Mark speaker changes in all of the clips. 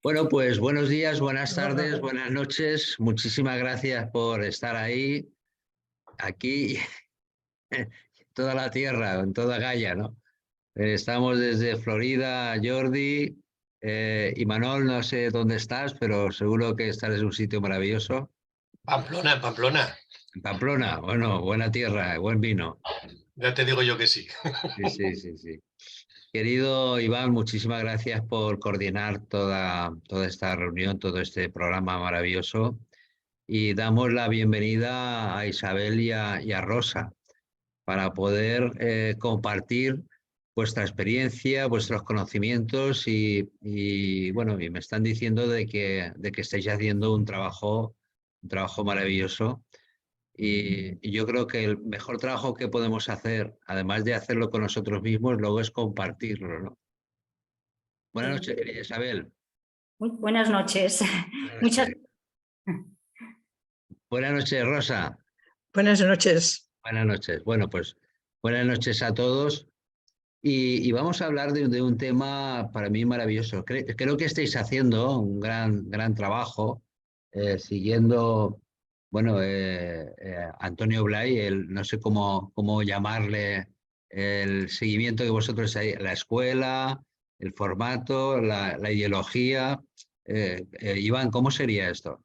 Speaker 1: Bueno, pues buenos días, buenas tardes, buenas noches. Muchísimas gracias por estar ahí, aquí, en toda la tierra, en toda Gaia, ¿no? Estamos desde Florida, Jordi, y Manol, no sé dónde estás, pero seguro que estás en un sitio maravilloso.
Speaker 2: Pamplona, Pamplona.
Speaker 1: En Pamplona, bueno, buena tierra, buen vino.
Speaker 2: Ya te digo yo que sí.
Speaker 1: Sí, sí, sí, sí. Querido Iván, muchísimas gracias por coordinar toda esta reunión, todo este programa maravilloso. Y damos la bienvenida a Isabel y a Rosa para poder compartir vuestra experiencia, vuestros conocimientos bueno, y me están diciendo de que estáis haciendo un trabajo maravilloso. Y yo creo que el mejor trabajo que podemos hacer, además de hacerlo con nosotros mismos, luego es compartirlo, ¿no? Buenas noches, querida Isabel.
Speaker 3: Muy buenas noches.
Speaker 1: Buenas
Speaker 3: Muchas
Speaker 1: noches. Buenas noches, Rosa.
Speaker 4: Buenas noches.
Speaker 1: Buenas noches. Bueno, pues buenas noches a todos. Y vamos a hablar de un tema para mí maravilloso. Creo que estáis haciendo un gran trabajo siguiendo, bueno, Antonio Blay, no sé cómo llamarle, el seguimiento que vosotros hay, la escuela, el formato, la ideología. Iván, ¿cómo sería esto?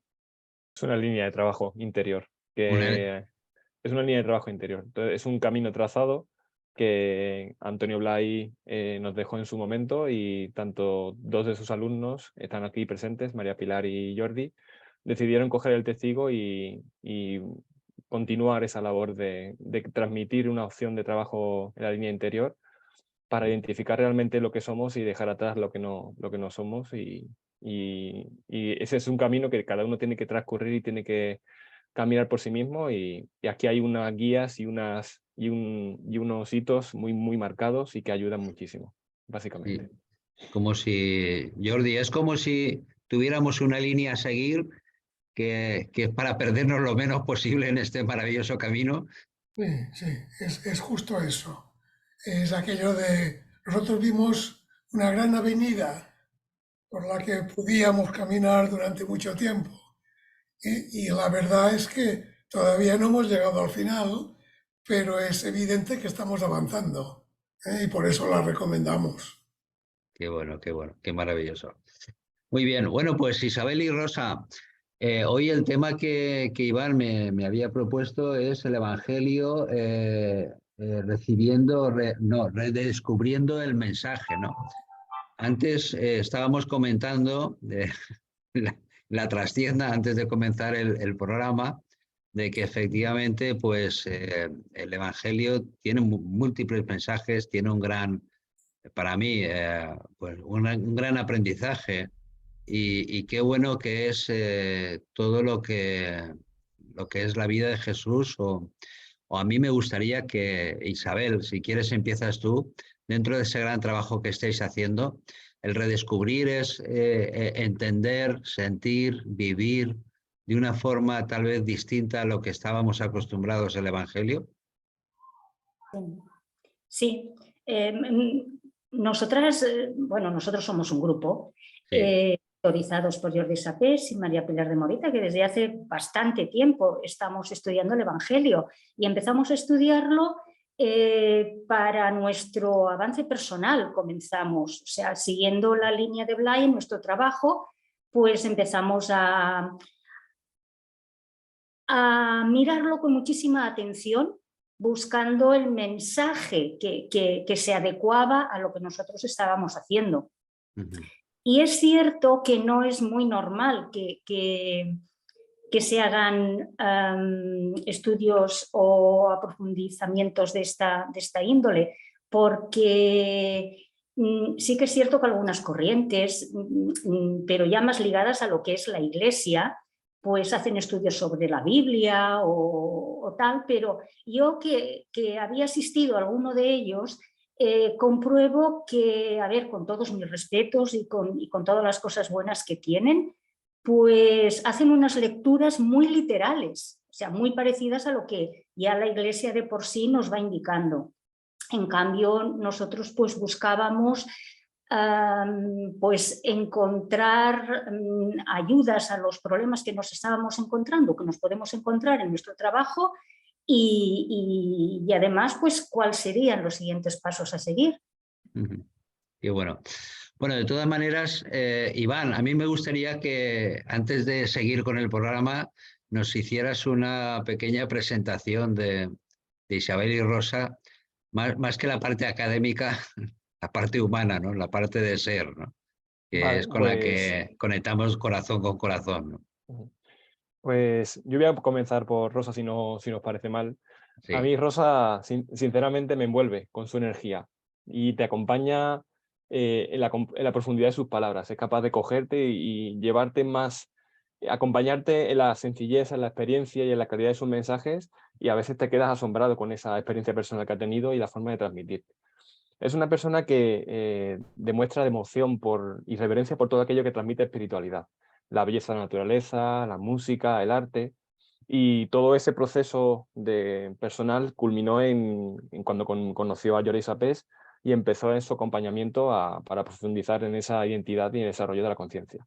Speaker 5: Es una línea de trabajo interior, es una línea de trabajo interior. Entonces, es un camino trazado que Antonio Blay nos dejó en su momento, y tanto dos de sus alumnos están aquí presentes, María Pilar y Jordi, decidieron coger el testigo y continuar esa labor de transmitir una opción de trabajo en la línea interior para identificar realmente lo que somos y dejar atrás lo que no somos. Y ese es un camino que cada uno tiene que transcurrir y tiene que caminar por sí mismo, y aquí hay unas guías y unos hitos muy marcados y que ayudan muchísimo, básicamente.
Speaker 1: Como si, Jordi, es como si tuviéramos una línea a seguir que es para perdernos lo menos posible en este maravilloso camino.
Speaker 6: Sí, es justo eso. Es aquello de, nosotros vimos una gran avenida por la que podíamos caminar durante mucho tiempo. Y la verdad es que todavía no hemos llegado al final, pero es evidente que estamos avanzando, ¿eh? Y por eso la recomendamos.
Speaker 1: Qué bueno, qué maravilloso. Muy bien, bueno, pues Isabel y Rosa, hoy el tema que Iván me había propuesto es el Evangelio redescubriendo el mensaje, ¿no? Antes estábamos comentando la, la trastienda antes de comenzar el programa, de que efectivamente pues el Evangelio tiene múltiples mensajes, tiene para mí, pues un gran aprendizaje, y qué bueno que es todo lo que es la vida de Jesús, o a mí me gustaría que, Isabel, si quieres empiezas tú, dentro de ese gran trabajo que estáis haciendo, el redescubrir es entender, sentir, vivir de una forma tal vez distinta a lo que estábamos acostumbrados al Evangelio.
Speaker 3: Sí. Nosotras, bueno, nosotros somos un grupo,
Speaker 1: Sí.
Speaker 3: autorizados por Jordi Sapés y María Pilar de Morita, que desde hace bastante tiempo estamos estudiando el Evangelio, y empezamos a estudiarlo para nuestro avance personal. Comenzamos, o sea, siguiendo la línea de Blay en nuestro trabajo, pues empezamos a mirarlo con muchísima atención, buscando el mensaje que se adecuaba a lo que nosotros estábamos haciendo.
Speaker 1: Uh-huh.
Speaker 3: Y es cierto que no es muy normal que se hagan estudios o aprofundizamientos de esta índole, porque sí que es cierto que algunas corrientes, pero ya más ligadas a lo que es la Iglesia, pues hacen estudios sobre la Biblia o tal, pero yo que había asistido a alguno de ellos, compruebo que, a ver, con todos mis respetos y con todas las cosas buenas que tienen, pues hacen unas lecturas muy literales, o sea, muy parecidas a lo que ya la Iglesia de por sí nos va indicando. En cambio, nosotros pues buscábamos pues encontrar ayudas a los problemas que nos estábamos encontrando, que nos podemos encontrar en nuestro trabajo y además, pues, cuáles serían los siguientes pasos a seguir.
Speaker 1: Y bueno, de todas maneras, Iván, a mí me gustaría que antes de seguir con el programa nos hicieras una pequeña presentación de Isabel y Rosa, más que la parte académica, la parte humana, ¿no? La parte de ser, ¿no? Que
Speaker 5: Vale,
Speaker 1: es con la que conectamos corazón con corazón, ¿no?
Speaker 5: Pues yo voy a comenzar por Rosa, si nos parece mal.
Speaker 1: Sí.
Speaker 5: A mí Rosa, sinceramente, me envuelve con su energía y te acompaña en la profundidad de sus palabras. Es capaz de cogerte y llevarte más, acompañarte en la sencillez, en la experiencia y en la calidad de sus mensajes, y a veces te quedas asombrado con esa experiencia personal que ha tenido y la forma de transmitir. Es una persona que demuestra emoción y reverencia por todo aquello que transmite espiritualidad. La belleza de la naturaleza, la música, el arte. Y todo ese proceso personal culminó en cuando conoció a Lloris Sapés y empezó en su acompañamiento para profundizar en esa identidad y en el desarrollo de la conciencia.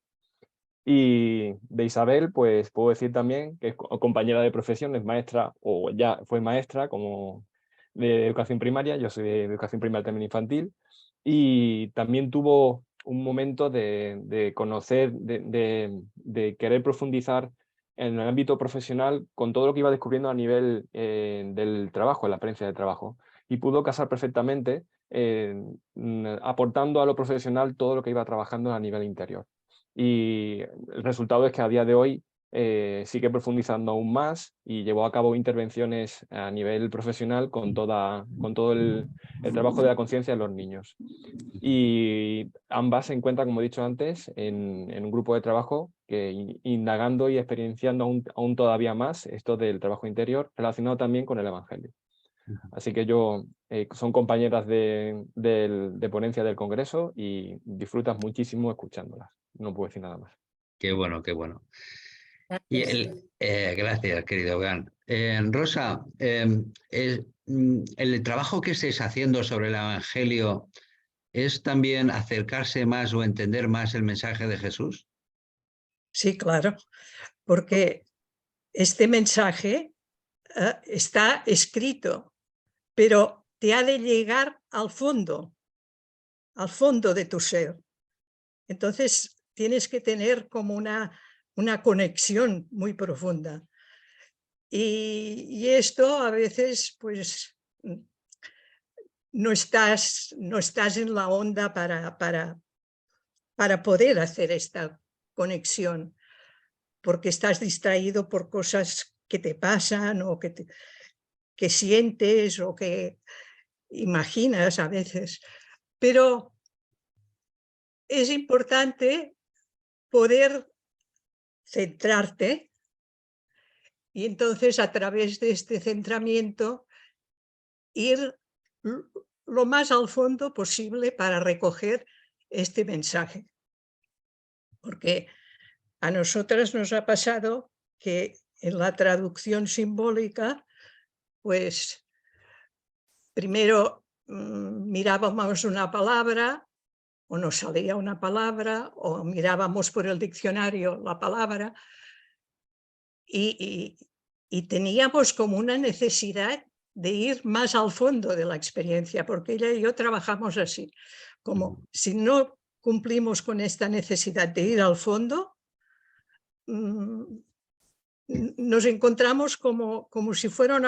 Speaker 5: Y de Isabel, pues puedo decir también que es compañera de profesión, es maestra, o ya fue maestra como de educación primaria, yo soy de educación primaria también infantil, y también tuvo un momento de conocer, de querer profundizar en el ámbito profesional con todo lo que iba descubriendo a nivel del trabajo, en la experiencia de trabajo, y pudo casar perfectamente aportando a lo profesional todo lo que iba trabajando a nivel interior. Y el resultado es que a día de hoy sigue profundizando aún más y llevó a cabo intervenciones a nivel profesional con todo el trabajo de la conciencia en los niños. Y ambas se encuentran, como he dicho antes, en un grupo de trabajo que indagando y experienciando aún todavía más esto del trabajo interior relacionado también con el Evangelio. Así que son compañeras de ponencia del Congreso y disfrutas muchísimo escuchándolas. No puedo decir nada más.
Speaker 1: Qué bueno, qué bueno. Y gracias, querido Iván. Rosa, el trabajo que estáis haciendo sobre el Evangelio es también acercarse más o entender más el mensaje de Jesús.
Speaker 4: Sí, claro, porque este mensaje está escrito, pero te ha de llegar al fondo de tu ser. Entonces tienes que tener como una conexión muy profunda. Y esto a veces, pues, no estás en la onda para poder hacer esta conexión, porque estás distraído por cosas que te pasan o que sientes o que imaginas a veces. Pero es importante poder centrarte y entonces a través de este centramiento ir lo más al fondo posible para recoger este mensaje. Porque a nosotras nos ha pasado que en la traducción simbólica, pues primero mirábamos una palabra o nos salía una palabra o mirábamos por el diccionario la palabra y teníamos como una necesidad de ir más al fondo de la experiencia, porque ella y yo trabajamos así, como si no cumplimos con esta necesidad de ir al fondo, nos encontramos como si fuera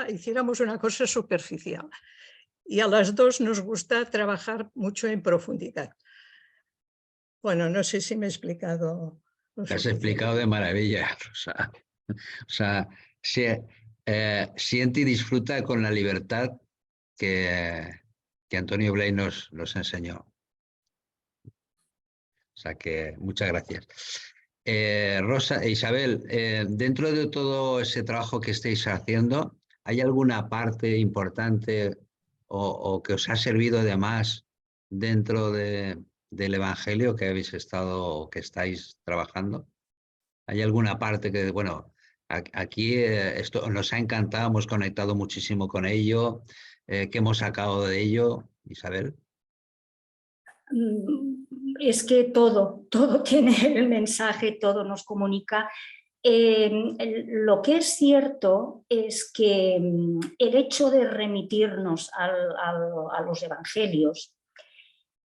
Speaker 4: hiciéramos una cosa superficial. Y a las dos nos gusta trabajar mucho en profundidad. Bueno, no sé si me he explicado.
Speaker 1: Lo has explicado de maravilla, Rosa. O sea, siente y disfruta con la libertad que Antonio Blay nos enseñó. O sea que muchas gracias. Rosa e Isabel, dentro de todo ese trabajo que estáis haciendo, ¿hay alguna parte importante o que os ha servido de más dentro del Evangelio que habéis estado o que estáis trabajando? ¿Hay alguna parte que, bueno, aquí esto nos ha encantado, hemos conectado muchísimo con ello, ¿qué hemos sacado de ello, Isabel?
Speaker 3: es que todo tiene el mensaje, todo nos comunica. Lo que es cierto es que el hecho de remitirnos a los evangelios,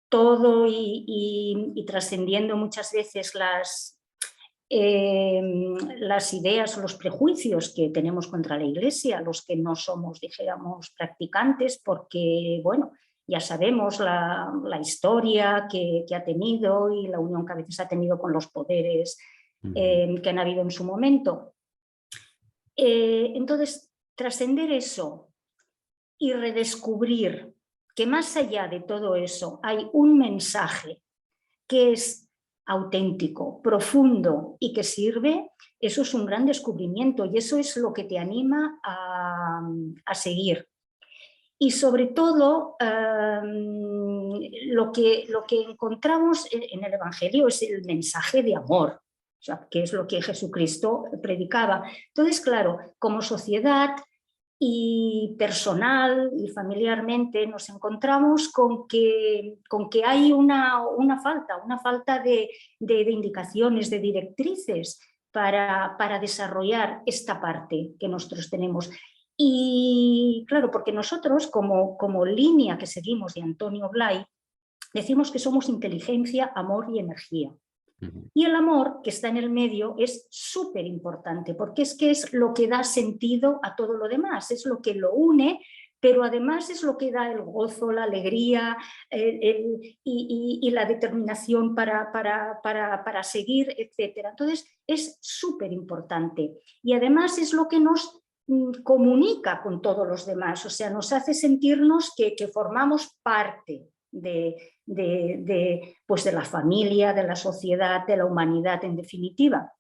Speaker 3: todo y trascendiendo muchas veces las ideas o los prejuicios que tenemos contra la Iglesia, los que no somos, dijéramos, practicantes, porque, bueno, ya sabemos la historia que ha tenido y la unión que a veces ha tenido con los poderes que han habido en su momento. Entonces, trascender eso y redescubrir que más allá de todo eso hay un mensaje que es auténtico, profundo y que sirve, eso es un gran descubrimiento y eso es lo que te anima a seguir. Y sobre todo, lo que encontramos en el Evangelio es el mensaje de amor, o sea, que es lo que Jesucristo predicaba. Entonces, claro, como sociedad y personal y familiarmente nos encontramos con que hay una falta de indicaciones, de directrices para desarrollar esta parte que nosotros tenemos. Y claro, porque nosotros como línea que seguimos de Antonio Blay, decimos que somos inteligencia, amor y energía. Y el amor, que está en el medio, es súper importante, porque es que es lo que da sentido a todo lo demás, es lo que lo une, pero además es lo que da el gozo, la alegría y la determinación para seguir, etc. Entonces es súper importante y además es lo que nos comunica con todos los demás, o sea, nos hace sentirnos que formamos parte de la familia, de la sociedad, de la humanidad en definitiva.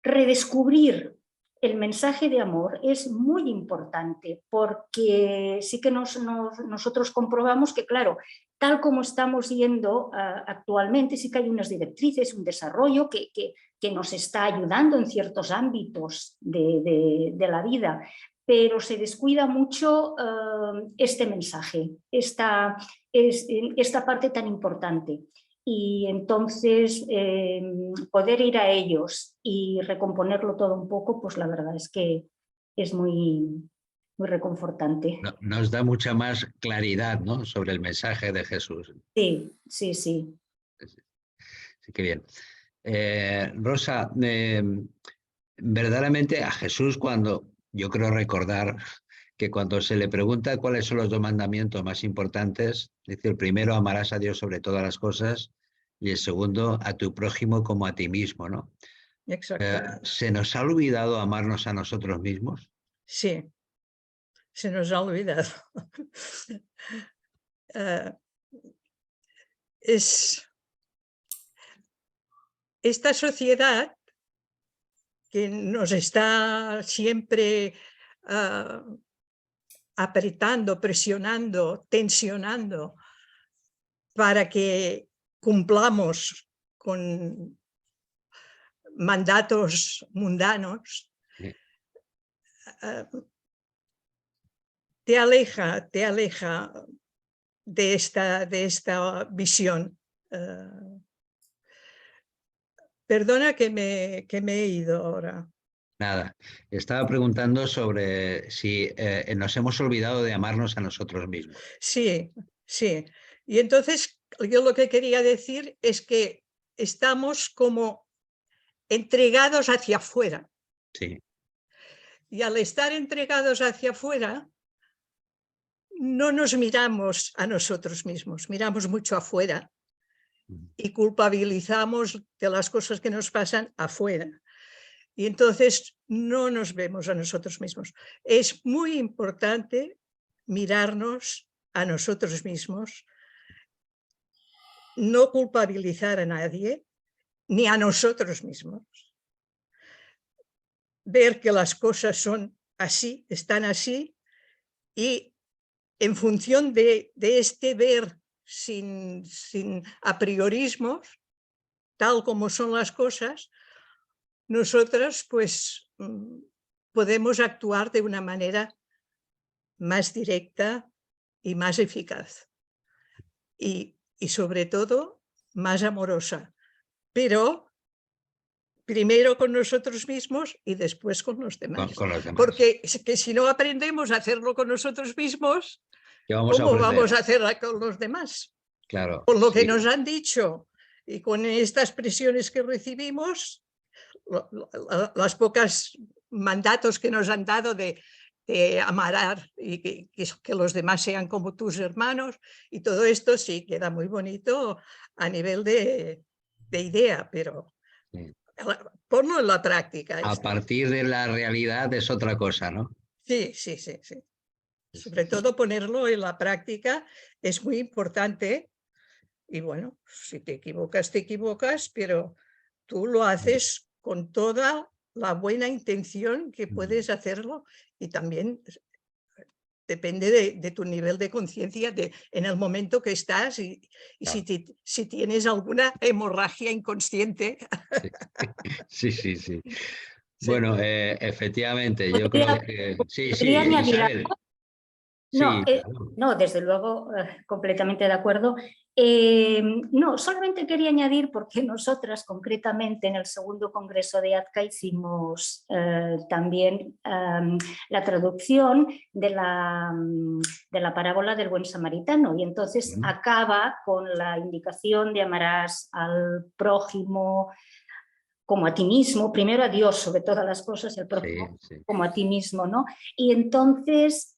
Speaker 3: Redescubrir el mensaje de amor es muy importante porque sí que nosotros comprobamos que, claro, tal como estamos yendo actualmente, sí que hay unas directrices, un desarrollo que nos está ayudando en ciertos ámbitos de la vida, pero se descuida mucho este mensaje, esta parte tan importante. Y entonces poder ir a ellos y recomponerlo todo un poco, pues la verdad es que es muy reconfortante.
Speaker 1: Nos da mucha más claridad, ¿no?, sobre el mensaje de Jesús.
Speaker 3: Sí, sí, sí.
Speaker 1: Sí, qué bien. Rosa, verdaderamente a Jesús, cuando yo creo recordar que cuando se le pregunta cuáles son los 2 mandamientos más importantes, dice el primero, amarás a Dios sobre todas las cosas, y el segundo, a tu prójimo como a ti mismo, ¿no?
Speaker 4: Exacto.
Speaker 1: ¿Se nos ha olvidado amarnos a nosotros mismos?
Speaker 4: Sí, se nos ha olvidado. Esta sociedad que nos está siempre apretando, presionando, tensionando para que cumplamos con mandatos mundanos, te aleja de esta visión. Perdona que me he ido ahora.
Speaker 1: Nada, estaba preguntando sobre si nos hemos olvidado de amarnos a nosotros mismos.
Speaker 4: Sí, sí. Y entonces yo lo que quería decir es que estamos como entregados hacia afuera.
Speaker 1: Sí.
Speaker 4: Y al estar entregados hacia afuera, no nos miramos a nosotros mismos, miramos mucho afuera y culpabilizamos de las cosas que nos pasan afuera. Y entonces no nos vemos a nosotros mismos. Es muy importante mirarnos a nosotros mismos, no culpabilizar a nadie, ni a nosotros mismos. Ver que las cosas son así, están así, y en función de este ver sin apriorismos, tal como son las cosas, nosotros pues podemos actuar de una manera más directa y más eficaz. y sobre todo más amorosa, pero primero con nosotros mismos y después con los demás.
Speaker 1: Con los demás.
Speaker 4: Porque que si no aprendemos a hacerlo con nosotros mismos,
Speaker 1: ¿Qué vamos a
Speaker 4: ¿cómo
Speaker 1: ofrecer?
Speaker 4: vamos a hacerlo con los demás?
Speaker 1: Claro.
Speaker 4: Con lo que
Speaker 1: sí.
Speaker 4: nos han dicho y con estas presiones que recibimos, las pocas mandatos que nos han dado de amar y que los demás sean como tus hermanos, y todo esto sí queda muy bonito a nivel de idea, pero
Speaker 1: Sí.
Speaker 4: ponlo en la práctica.
Speaker 1: A partir de la realidad es otra cosa, ¿no?
Speaker 4: Sí. Sobre todo ponerlo en la práctica es muy importante. Y bueno, si te equivocas, pero tú lo haces con toda la buena intención que puedes hacerlo, y también depende de tu nivel de conciencia en el momento que estás y
Speaker 1: Claro.
Speaker 4: si tienes alguna hemorragia inconsciente.
Speaker 1: Sí.
Speaker 4: Sí.
Speaker 1: Bueno, efectivamente, yo creo que... Sí,
Speaker 3: ¿Podría añadir
Speaker 1: Isabel.
Speaker 3: algo?
Speaker 1: Sí,
Speaker 3: No,
Speaker 1: claro.
Speaker 3: no, desde luego, completamente de acuerdo. No, solamente quería añadir, porque nosotras concretamente en el segundo congreso de ADCA hicimos también la traducción de la parábola del buen samaritano, y entonces acaba con la indicación de amarás al prójimo como a ti mismo, primero a Dios sobre todas las cosas, y al prójimo como a ti mismo, ¿no? Y entonces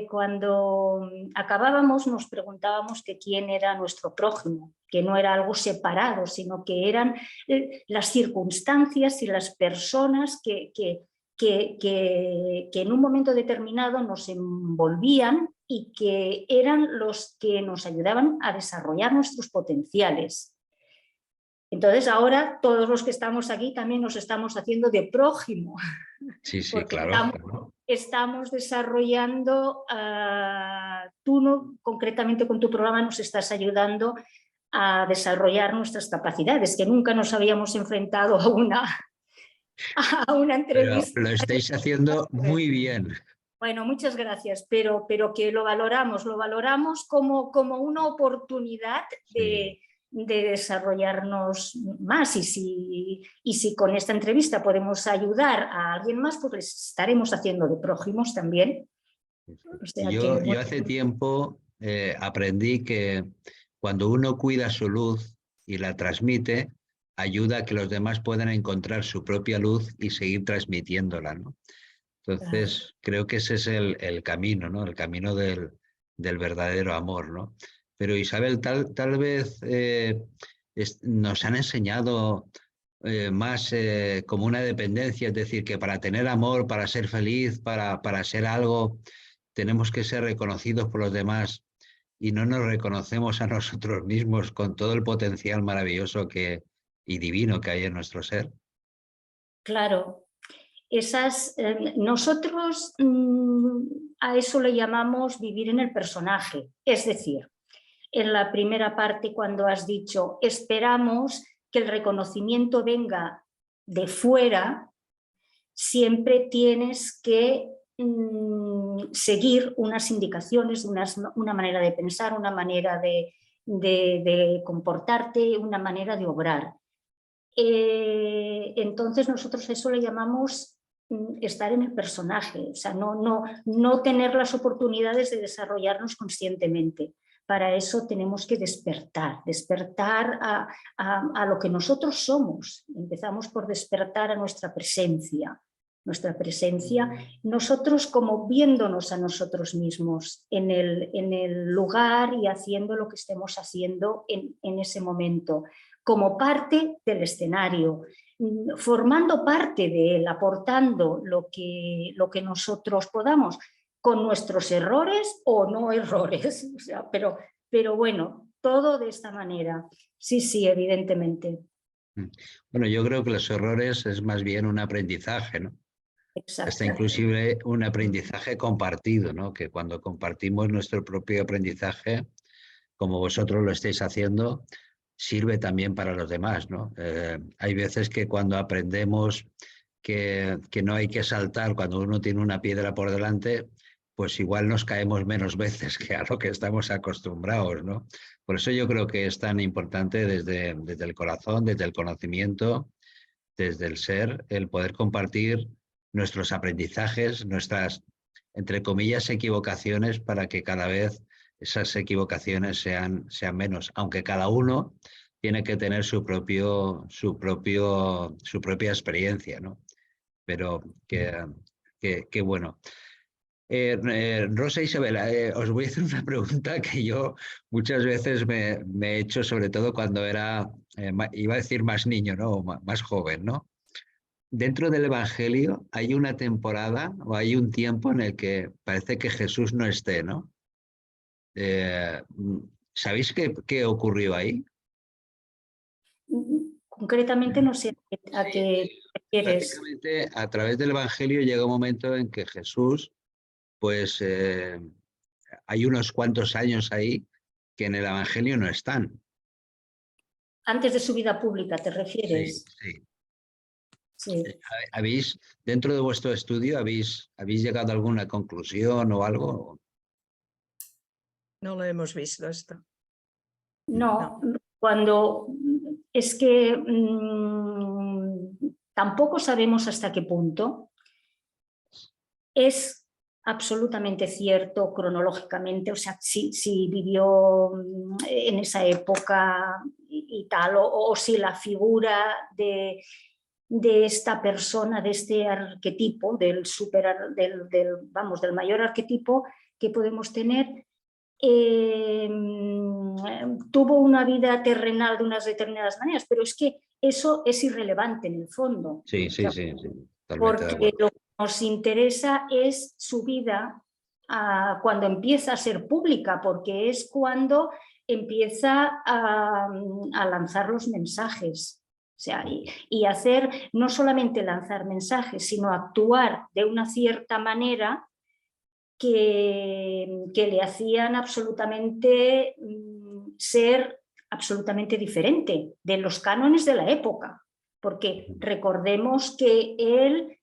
Speaker 3: cuando acabábamos nos preguntábamos que quién era nuestro prójimo, que no era algo separado, sino que eran las circunstancias y las personas que en un momento determinado nos envolvían y que eran los que nos ayudaban a desarrollar nuestros potenciales. Entonces ahora todos los que estamos aquí también nos estamos haciendo de prójimo.
Speaker 1: Sí,
Speaker 3: claro. Estamos desarrollando, tú concretamente con tu programa nos estás ayudando a desarrollar nuestras capacidades, que nunca nos habíamos enfrentado a una entrevista.
Speaker 1: Pero lo estáis haciendo muy bien.
Speaker 3: Bueno, muchas gracias, pero que lo valoramos como una oportunidad de desarrollarnos más, y si con esta entrevista podemos ayudar a alguien más, pues les estaremos haciendo de prójimos también. O sea,
Speaker 1: yo hace tiempo aprendí que cuando uno cuida su luz y la transmite, ayuda a que los demás puedan encontrar su propia luz y seguir transmitiéndola, ¿no? Entonces, creo que ese es el camino, ¿no? El camino del verdadero amor, ¿no? Pero Isabel, tal vez nos han enseñado más como una dependencia, es decir, que para tener amor, para ser feliz, para ser algo, tenemos que ser reconocidos por los demás, y no nos reconocemos a nosotros mismos con todo el potencial maravilloso y divino que hay en nuestro ser.
Speaker 3: Claro. Nosotros a eso le llamamos vivir en el personaje, es decir, en la primera parte cuando has dicho esperamos que el reconocimiento venga de fuera, siempre tienes que seguir unas indicaciones, una manera de pensar, una manera de comportarte, una manera de obrar. Entonces nosotros a eso le llamamos estar en el personaje, o sea, no tener las oportunidades de desarrollarnos conscientemente. Para eso tenemos que despertar a lo que nosotros somos. Empezamos por despertar a nuestra presencia, nosotros como viéndonos a nosotros mismos en el lugar y haciendo lo que estemos haciendo en ese momento, como parte del escenario, formando parte de él, aportando lo que nosotros podamos, con nuestros errores o no errores, o sea, pero bueno, todo de esta manera. Sí, evidentemente.
Speaker 1: Bueno, yo creo que los errores es más bien un aprendizaje, ¿no? Hasta inclusive un aprendizaje compartido, ¿no? Que cuando compartimos nuestro propio aprendizaje, como vosotros lo estáis haciendo, sirve también para los demás, ¿no? Hay veces que cuando aprendemos que no hay que saltar cuando uno tiene una piedra por delante, pues igual nos caemos menos veces que a lo que estamos acostumbrados, ¿no? Por eso yo creo que es tan importante desde el corazón, desde el conocimiento, desde el ser, el poder compartir nuestros aprendizajes, nuestras, entre comillas, equivocaciones, para que cada vez esas equivocaciones sean menos, aunque cada uno tiene que tener su propia experiencia, ¿no? Pero que bueno. Rosa Isabel, os voy a hacer una pregunta que yo muchas veces me he hecho, sobre todo cuando era, iba a decir más niño, ¿no? O más joven, ¿no? Dentro del Evangelio hay una temporada o hay un tiempo en el que parece que Jesús no esté, ¿no? ¿Sabéis qué ocurrió ahí?
Speaker 3: Concretamente no sé a qué te refieres.
Speaker 1: Prácticamente a través del Evangelio llega un momento en que Jesús, pues hay unos cuantos años ahí que en el Evangelio no están.
Speaker 3: Antes de su vida pública, ¿te refieres?
Speaker 1: Sí.
Speaker 3: Sí.
Speaker 1: ¿Habéis, dentro de vuestro estudio, habéis llegado a alguna conclusión o algo?
Speaker 4: No lo hemos visto esto.
Speaker 3: No, cuando es que tampoco sabemos hasta qué punto. Es absolutamente cierto cronológicamente, o sea, si vivió en esa época y tal, o si la figura de esta persona, de este arquetipo, del mayor arquetipo que podemos tener, tuvo una vida terrenal de unas determinadas maneras, pero es que eso es irrelevante en el fondo.
Speaker 1: Sí,
Speaker 3: o sea,
Speaker 1: totalmente de
Speaker 3: porque
Speaker 1: acuerdo.
Speaker 3: lo que nos interesa es su vida cuando empieza a ser pública, porque es cuando empieza a lanzar los mensajes. O sea, y hacer, no solamente lanzar mensajes, sino actuar de una cierta manera que le hacían absolutamente ser absolutamente diferente de los cánones de la época. Porque recordemos que él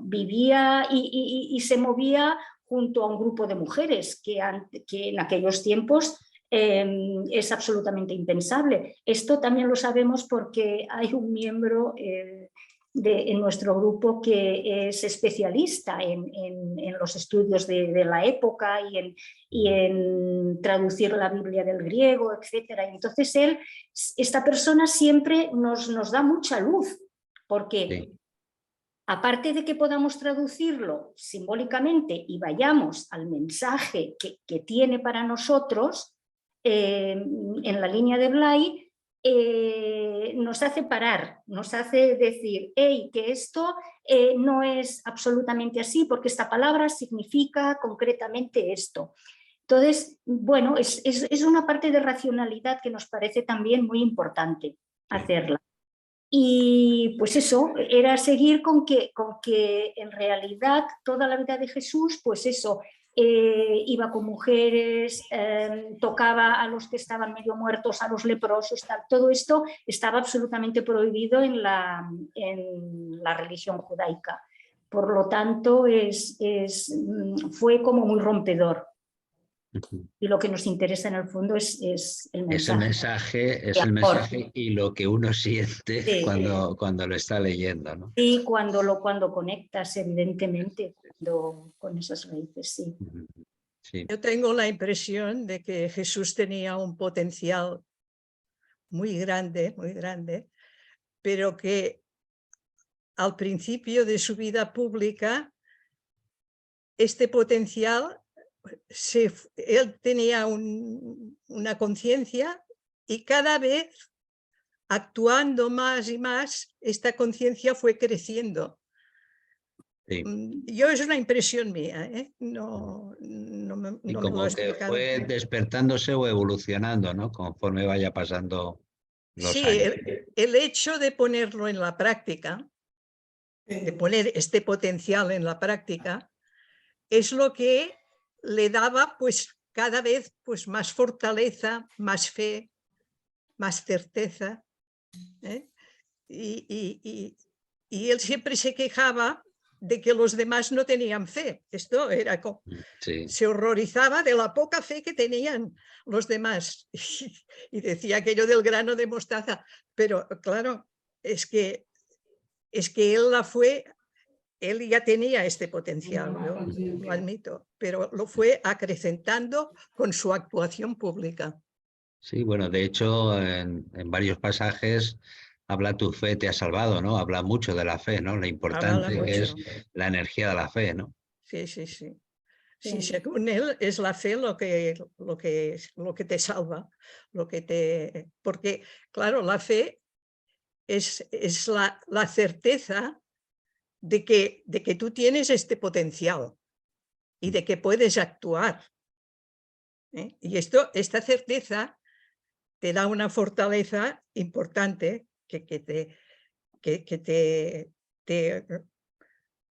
Speaker 3: vivía y se movía junto a un grupo de mujeres que en aquellos tiempos es absolutamente impensable. Esto también lo sabemos porque hay un miembro en nuestro grupo que es especialista en los estudios de la época y en traducir la Biblia del griego, etc. Entonces esta persona siempre nos da mucha luz, porque aparte de que podamos traducirlo simbólicamente y vayamos al mensaje que tiene para nosotros, en la línea de Blay, nos hace parar, nos hace decir, hey, que esto no es absolutamente así, porque esta palabra significa concretamente esto. Entonces, bueno, es una parte de racionalidad que nos parece también muy importante hacerla. Y pues eso, era seguir con que en realidad toda la vida de Jesús, pues eso, iba con mujeres, tocaba a los que estaban medio muertos, a los leprosos, tal. Todo esto estaba absolutamente prohibido en la religión judaica. Por lo tanto, fue como muy rompedor. Y lo que nos interesa en el fondo es el mensaje.
Speaker 1: Es el mensaje y lo que uno siente cuando lo está leyendo, ¿no?
Speaker 3: Sí, cuando conectas, evidentemente, con esas raíces, sí.
Speaker 1: Sí.
Speaker 4: Yo tengo la impresión de que Jesús tenía un potencial muy grande, pero que al principio de su vida pública, este potencial, él tenía una conciencia y cada vez, actuando más y más, esta conciencia fue creciendo.
Speaker 1: Sí.
Speaker 4: Yo, es una impresión mía, ¿eh? No
Speaker 1: Y
Speaker 4: me
Speaker 1: como
Speaker 4: lo he
Speaker 1: que
Speaker 4: explicado.
Speaker 1: fue despertándose o evolucionando, ¿no? Conforme vaya pasando los años.
Speaker 4: El hecho de ponerlo en la práctica, de poner este potencial en la práctica, es lo que le daba pues cada vez pues más fortaleza, más fe, más certeza, ¿eh? Y él siempre se quejaba de que los demás no tenían fe. Esto era como,
Speaker 1: Sí.
Speaker 4: se horrorizaba de la poca fe que tenían los demás y decía aquello del grano de mostaza, pero claro, es que él ya tenía este potencial, yo lo admito, pero lo fue acrecentando con su actuación pública.
Speaker 1: Sí, bueno, de hecho, en varios pasajes habla tu fe te ha salvado, ¿no? Habla mucho de la fe, ¿no? Lo importante que es la energía de la fe, ¿no?
Speaker 4: Sí, sí, sí. Sí, según él es la fe lo que te salva, porque claro, la fe es la certeza de que tú tienes este potencial y de que puedes actuar. Y esta certeza te da una fortaleza importante que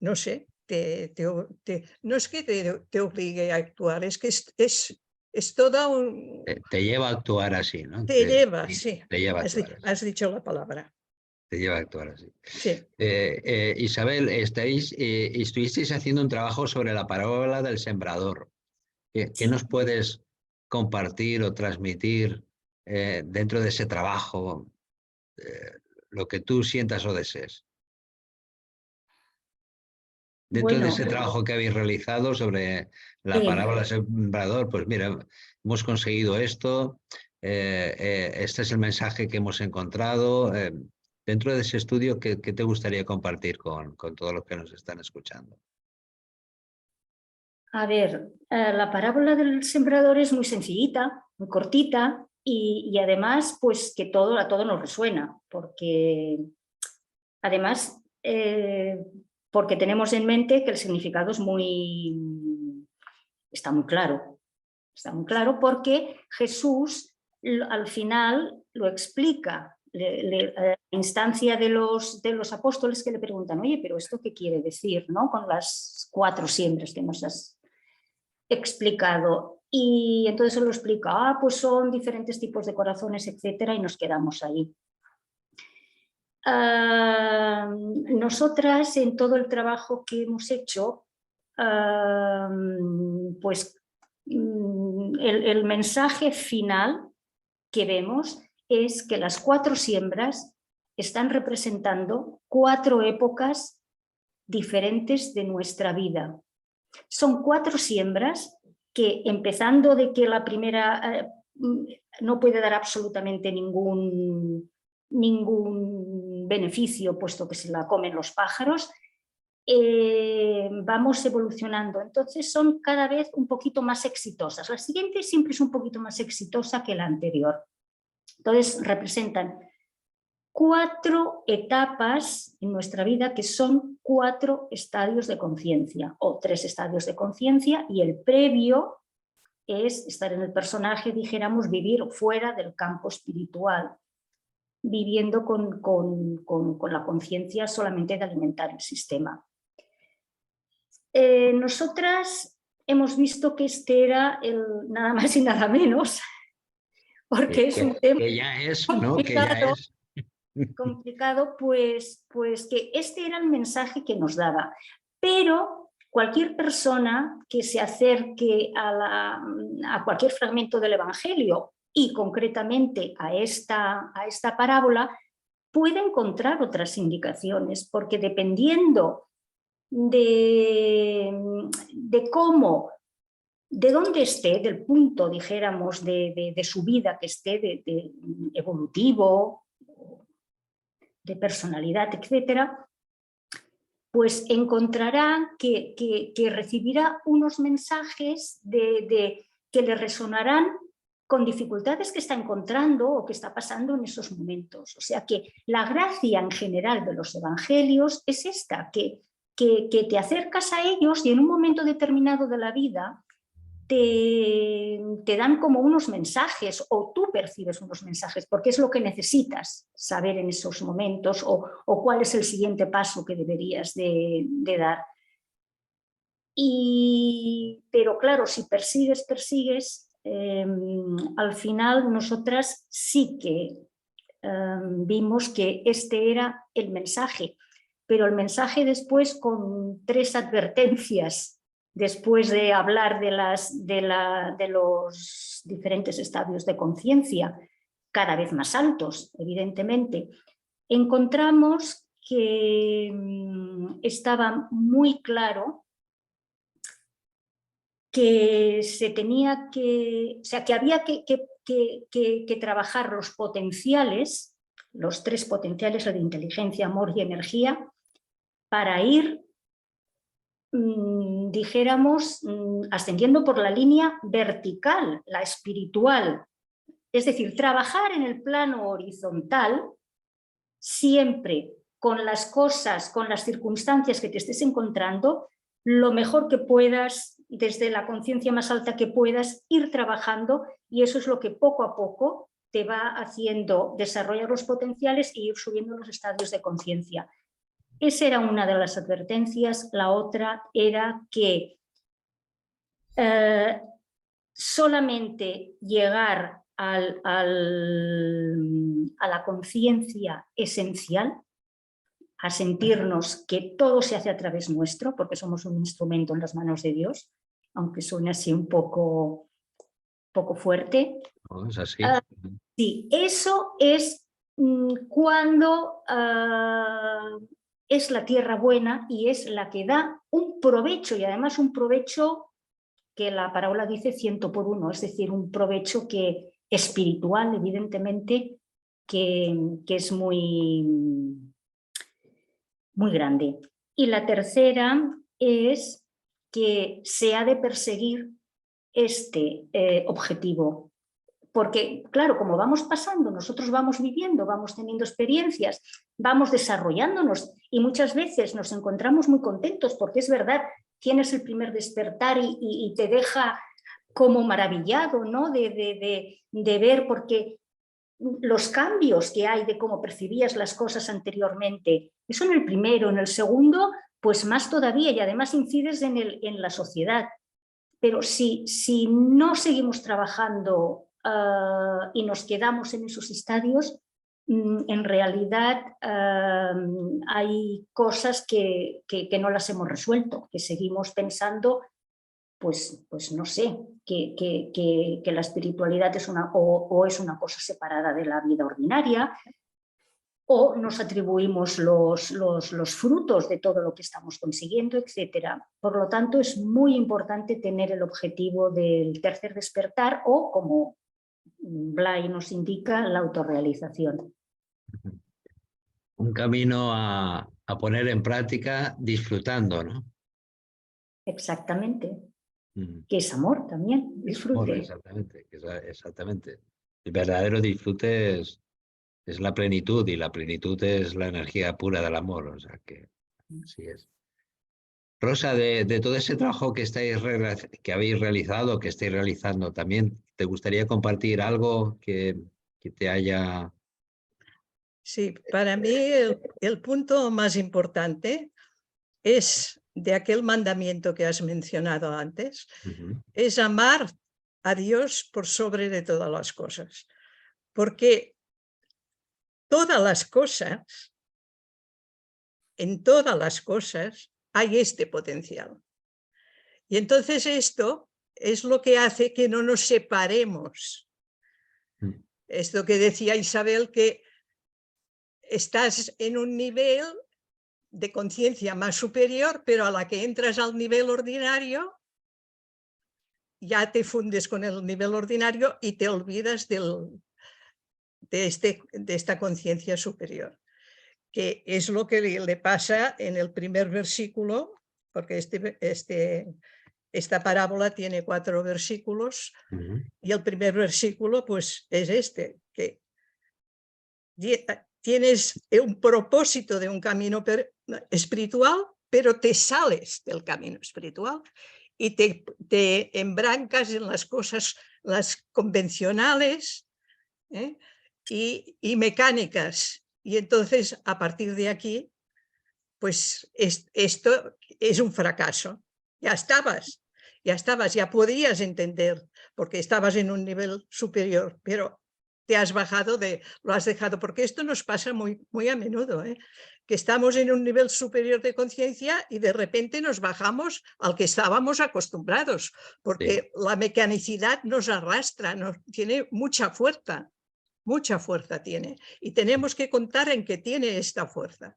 Speaker 4: no sé, no es que te obligue a actuar, es que es toda un...
Speaker 1: Te lleva a actuar así, ¿no?
Speaker 4: Te lleva, sí,
Speaker 1: Te lleva a actuar así.
Speaker 4: has dicho la palabra.
Speaker 1: Te lleva a actuar así.
Speaker 4: Sí.
Speaker 1: Isabel, estuvisteis haciendo un trabajo sobre la parábola del sembrador. ¿Qué nos puedes compartir o transmitir dentro de ese trabajo, lo que tú sientas o desees? Dentro de ese trabajo que habéis realizado sobre la parábola del sembrador, pues mira, hemos conseguido esto, este es el mensaje que hemos encontrado. Dentro de ese estudio, ¿qué te gustaría compartir con todos los que nos están escuchando?
Speaker 3: A ver, la parábola del sembrador es muy sencillita, muy cortita y además pues que a todo nos resuena, porque además porque tenemos en mente que el significado está muy claro porque Jesús al final lo explica. La instancia de los apóstoles que le preguntan, oye, pero ¿esto qué quiere decir, ¿no? Con las 4 siembras que nos has explicado. Y entonces él lo explica, pues son diferentes tipos de corazones, etcétera, y nos quedamos ahí. Nosotras, en todo el trabajo que hemos hecho, pues el mensaje final que vemos es que las 4 siembras están representando 4 épocas diferentes de nuestra vida. Son 4 siembras que, empezando de que la primera no puede dar absolutamente ningún beneficio, puesto que se la comen los pájaros, vamos evolucionando. Entonces son cada vez un poquito más exitosas. La siguiente siempre es un poquito más exitosa que la anterior. Entonces representan 4 etapas en nuestra vida que son 4 estadios de conciencia o 3 estadios de conciencia, y el previo es estar en el personaje, dijéramos, vivir fuera del campo espiritual, viviendo con la conciencia solamente de alimentar el sistema. Nosotras hemos visto que este era el nada más y nada menos, porque es un tema
Speaker 1: que ya es, ¿no? Que ya es
Speaker 3: complicado, pues que este era el mensaje que nos daba. Pero cualquier persona que se acerque a cualquier fragmento del Evangelio y concretamente a esta parábola, puede encontrar otras indicaciones, porque dependiendo de cómo, de dónde esté, del punto, dijéramos, de su vida que esté, de evolutivo, de personalidad, etcétera, pues encontrará que recibirá unos mensajes que le resonarán con dificultades que está encontrando o que está pasando en esos momentos. O sea que la gracia en general de los evangelios es esta, que te acercas a ellos y en un momento determinado de la vida te dan como unos mensajes, o tú percibes unos mensajes, porque es lo que necesitas saber en esos momentos, o cuál es el siguiente paso que deberías de dar. Pero claro, si persigues, al final nosotras sí que vimos que este era el mensaje. pero el mensaje después con 3 advertencias, después de hablar de los diferentes estadios de conciencia, cada vez más altos, evidentemente, encontramos que estaba muy claro que se tenía que, o sea, que había que trabajar los potenciales, los 3 potenciales, el de inteligencia, amor y energía, para ir, dijéramos, ascendiendo por la línea vertical, la espiritual. Es decir, trabajar en el plano horizontal siempre con las cosas, con las circunstancias que te estés encontrando, lo mejor que puedas, desde la conciencia más alta que puedas, ir trabajando, y eso es lo que poco a poco te va haciendo desarrollar los potenciales e ir subiendo los estadios de conciencia. Esa era una de las advertencias. La otra era que solamente llegar a la conciencia esencial, a sentirnos que todo se hace a través nuestro, porque somos un instrumento en las manos de Dios, aunque suene así un poco fuerte.
Speaker 1: ¿No? Es así.
Speaker 3: Sí, eso es cuando es la tierra buena y es la que da un provecho, y además un provecho que la parábola dice 100 por 1, es decir, un provecho que espiritual, evidentemente, que es muy grande. Y la tercera es que se ha de perseguir este objetivo. Porque, claro, como vamos pasando, nosotros vamos viviendo, vamos teniendo experiencias, vamos desarrollándonos, y muchas veces nos encontramos muy contentos porque es verdad, tienes el primer despertar y te deja como maravillado, ¿no? de ver, porque los cambios que hay de cómo percibías las cosas anteriormente, eso en el primero, en el segundo, pues más todavía, y además incides en la sociedad. Pero si no seguimos trabajando y nos quedamos en esos estadios, en realidad hay cosas que no las hemos resuelto, que seguimos pensando, pues no sé, que la espiritualidad es o es una cosa separada de la vida ordinaria, o nos atribuimos los frutos de todo lo que estamos consiguiendo, etc. Por lo tanto, es muy importante tener el objetivo del tercer despertar, o, como Blay nos indica, la autorrealización.
Speaker 1: Un camino a poner en práctica disfrutando, ¿no?
Speaker 3: Exactamente. Que es amor también, disfrute.
Speaker 1: Amor, exactamente. El verdadero disfrute es la plenitud, y la plenitud es la energía pura del amor, o sea que así es. Rosa, de todo ese trabajo que habéis realizado, que estáis realizando, ¿también te gustaría compartir algo que te haya...
Speaker 4: Sí, para mí el punto más importante es de aquel mandamiento que has mencionado antes, es amar a Dios por sobre de todas las cosas, porque todas las cosas, en todas las cosas hay este potencial. Y entonces esto es lo que hace que no nos separemos. Esto que decía Isabel, que estás en un nivel de conciencia más superior, pero a la que entras al nivel ordinario, ya te fundes con el nivel ordinario y te olvidas de esta conciencia superior, que es lo que le pasa en el primer versículo, porque esta parábola tiene 4 versículos, y el primer versículo pues es que tienes un propósito de un camino espiritual, pero te sales del camino espiritual y te embrancas en las cosas, las convencionales y mecánicas. Y entonces, a partir de aquí, pues esto es un fracaso. Ya estabas, ya podías entender, porque estabas en un nivel superior, pero te has bajado, lo has dejado, porque esto nos pasa muy, muy a menudo, que estamos en un nivel superior de conciencia y de repente nos bajamos al que estábamos acostumbrados, porque la mecanicidad nos arrastra, tiene mucha fuerza tiene, y tenemos que contar en que tiene esta fuerza.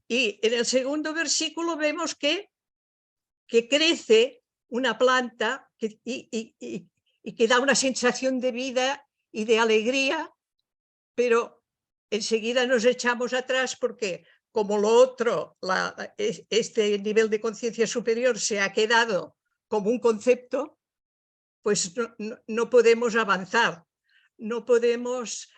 Speaker 4: Y en el segundo versículo vemos que crece una planta y que da una sensación de vida y de alegría, pero enseguida nos echamos atrás porque como lo otro, este nivel de conciencia superior se ha quedado como un concepto, pues no podemos avanzar, no podemos,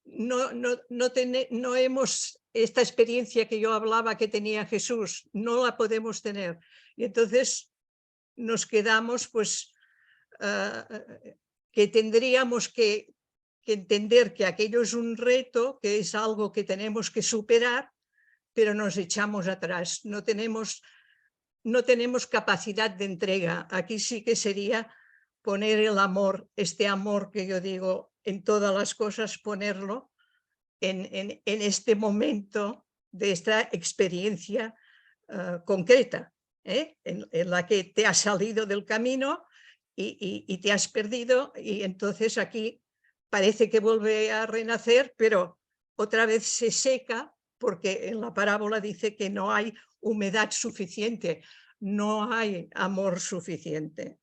Speaker 4: no hemos, esta experiencia que yo hablaba que tenía Jesús, no la podemos tener. Y entonces nos quedamos pues que tendríamos que entender que aquello es un reto, que es algo que tenemos que superar, pero nos echamos atrás, no tenemos capacidad de entrega. Aquí sí que sería poner el amor, este amor que yo digo en todas las cosas, ponerlo en este momento de esta experiencia concreta, en la que te has salido del camino y te has perdido, y entonces aquí parece que vuelve a renacer, pero otra vez se seca, porque en la parábola dice que no hay humedad suficiente, no hay amor suficiente.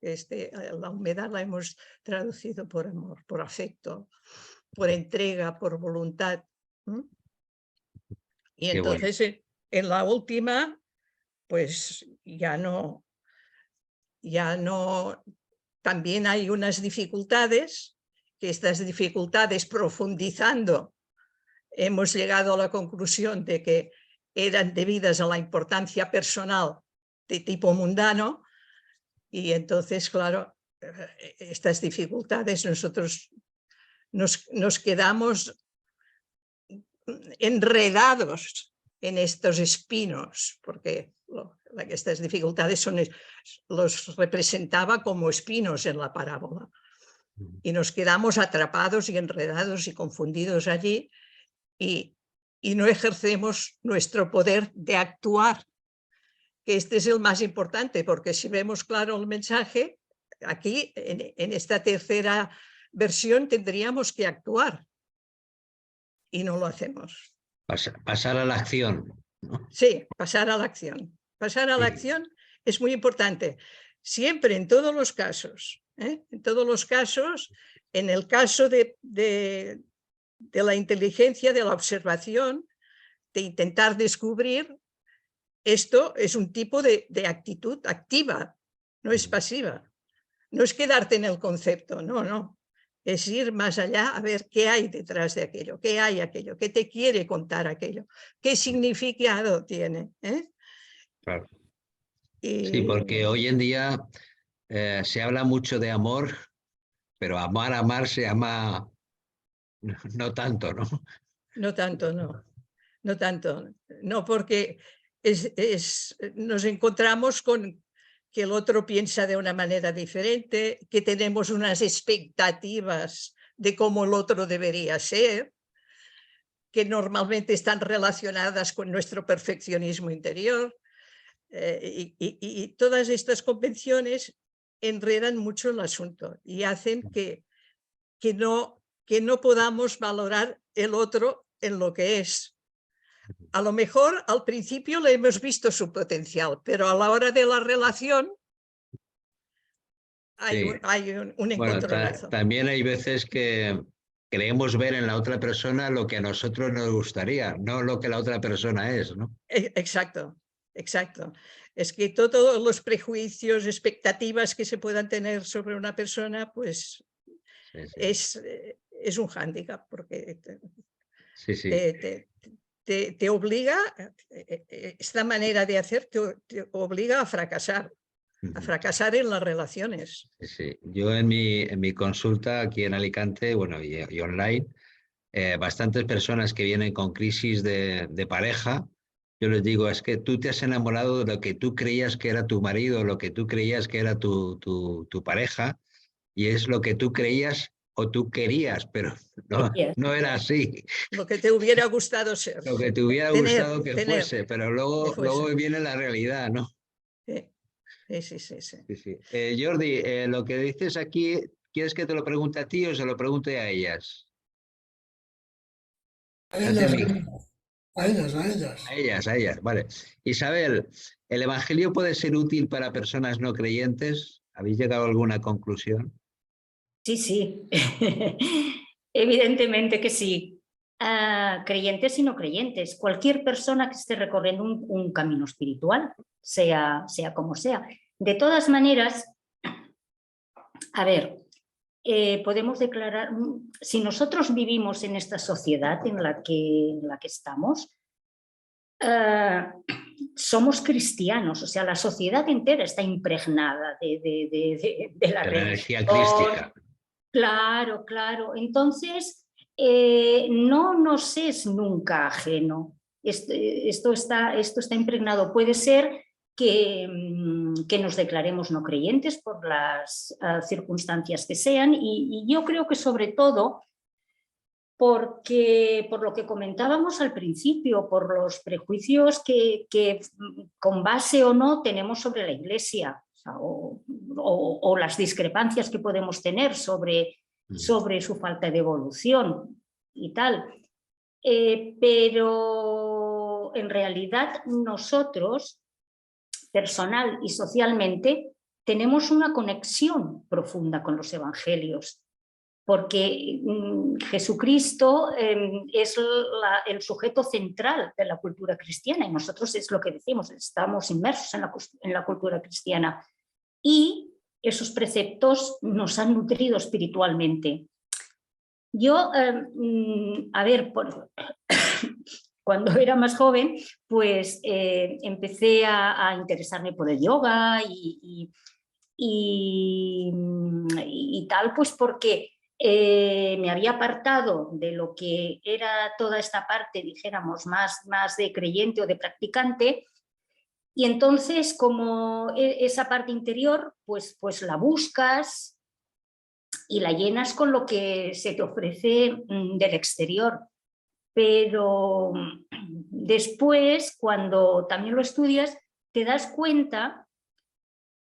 Speaker 4: La humedad la hemos traducido por amor, por afecto, por entrega, por voluntad. Y entonces en la última, pues ya no, también hay unas dificultades, que estas dificultades profundizando hemos llegado a la conclusión de que eran debidas a la importancia personal de tipo mundano, y entonces, claro, estas dificultades nosotros nos quedamos enredados en estos espinos, porque estas dificultades los representaba como espinos en la parábola, y nos quedamos atrapados y enredados y confundidos allí, y no ejercemos nuestro poder de actuar, que este es el más importante, porque si vemos claro el mensaje, aquí en esta tercera versión tendríamos que actuar y no lo hacemos.
Speaker 1: Pasar a la acción, ¿no?
Speaker 4: Sí, pasar a la acción. Pasar a la acción es muy importante. Siempre, en todos los casos, en todos los casos, en el caso de la inteligencia, de la observación, de intentar descubrir, esto es un tipo de actitud activa, no es pasiva. No es quedarte en el concepto, no. Es ir más allá a ver qué hay detrás de aquello, qué hay aquello, qué te quiere contar aquello, qué significado tiene.
Speaker 1: Claro. Sí, porque hoy en día se habla mucho de amor, pero amar se ama no tanto, ¿no?
Speaker 4: No tanto, no. No tanto. No, porque nos encontramos con que el otro piensa de una manera diferente, que tenemos unas expectativas de cómo el otro debería ser, que normalmente están relacionadas con nuestro perfeccionismo interior, y todas estas convenciones enredan mucho el asunto y hacen que no podamos valorar el otro en lo que es. A lo mejor al principio le hemos visto su potencial, pero a la hora de la relación hay un encontronazo.
Speaker 1: También hay veces que creemos ver en la otra persona lo que a nosotros nos gustaría, no lo que la otra persona es, ¿no?
Speaker 4: Exacto. Es que todos los prejuicios, expectativas que se puedan tener sobre una persona, pues es un hándicap, porque te obliga, esta manera de hacer te obliga a fracasar en las relaciones.
Speaker 1: Sí. Yo en mi consulta aquí en Alicante, y online, bastantes personas que vienen con crisis de pareja, yo les digo, es que tú te has enamorado de lo que tú creías que era tu marido, lo que tú creías que era tu pareja, y es lo que tú creías o tú querías, pero no era así.
Speaker 4: Lo que te hubiera gustado ser.
Speaker 1: Lo que te hubiera gustado que fuese, pero luego viene la realidad, ¿no?
Speaker 4: Sí.
Speaker 1: Sí. Jordi, lo que dices aquí, ¿quieres que te lo pregunte a ti o se lo pregunte a ellas?
Speaker 6: A ellas,
Speaker 1: vale. Isabel, ¿el Evangelio puede ser útil para personas no creyentes? ¿Habéis llegado a alguna conclusión?
Speaker 3: Sí. Evidentemente que sí. Creyentes y no creyentes. Cualquier persona que esté recorriendo un camino espiritual, sea como sea. De todas maneras, a ver, podemos declarar, si nosotros vivimos en esta sociedad en la que estamos, somos cristianos, o sea, la sociedad entera está impregnada de la
Speaker 1: energía crística.
Speaker 3: Claro. Entonces, no nos es nunca ajeno. Esto está impregnado. Puede ser que nos declaremos no creyentes por las circunstancias que sean, y yo creo que sobre todo porque, por lo que comentábamos al principio, por los prejuicios que con base o no tenemos sobre la Iglesia, o las discrepancias que podemos tener sobre su falta de evolución y tal. Pero en realidad nosotros, personal y socialmente, tenemos una conexión profunda con los evangelios, porque Jesucristo es el sujeto central de la cultura cristiana, y nosotros es lo que decimos, estamos inmersos en la cultura cristiana, y esos preceptos nos han nutrido espiritualmente. Yo, a ver, cuando era más joven, pues empecé a interesarme por el yoga y tal, pues porque me había apartado de lo que era toda esta parte, dijéramos, más de creyente o de practicante, y entonces como esa parte interior, pues la buscas y la llenas con lo que se te ofrece del exterior. Pero después, cuando también lo estudias, te das cuenta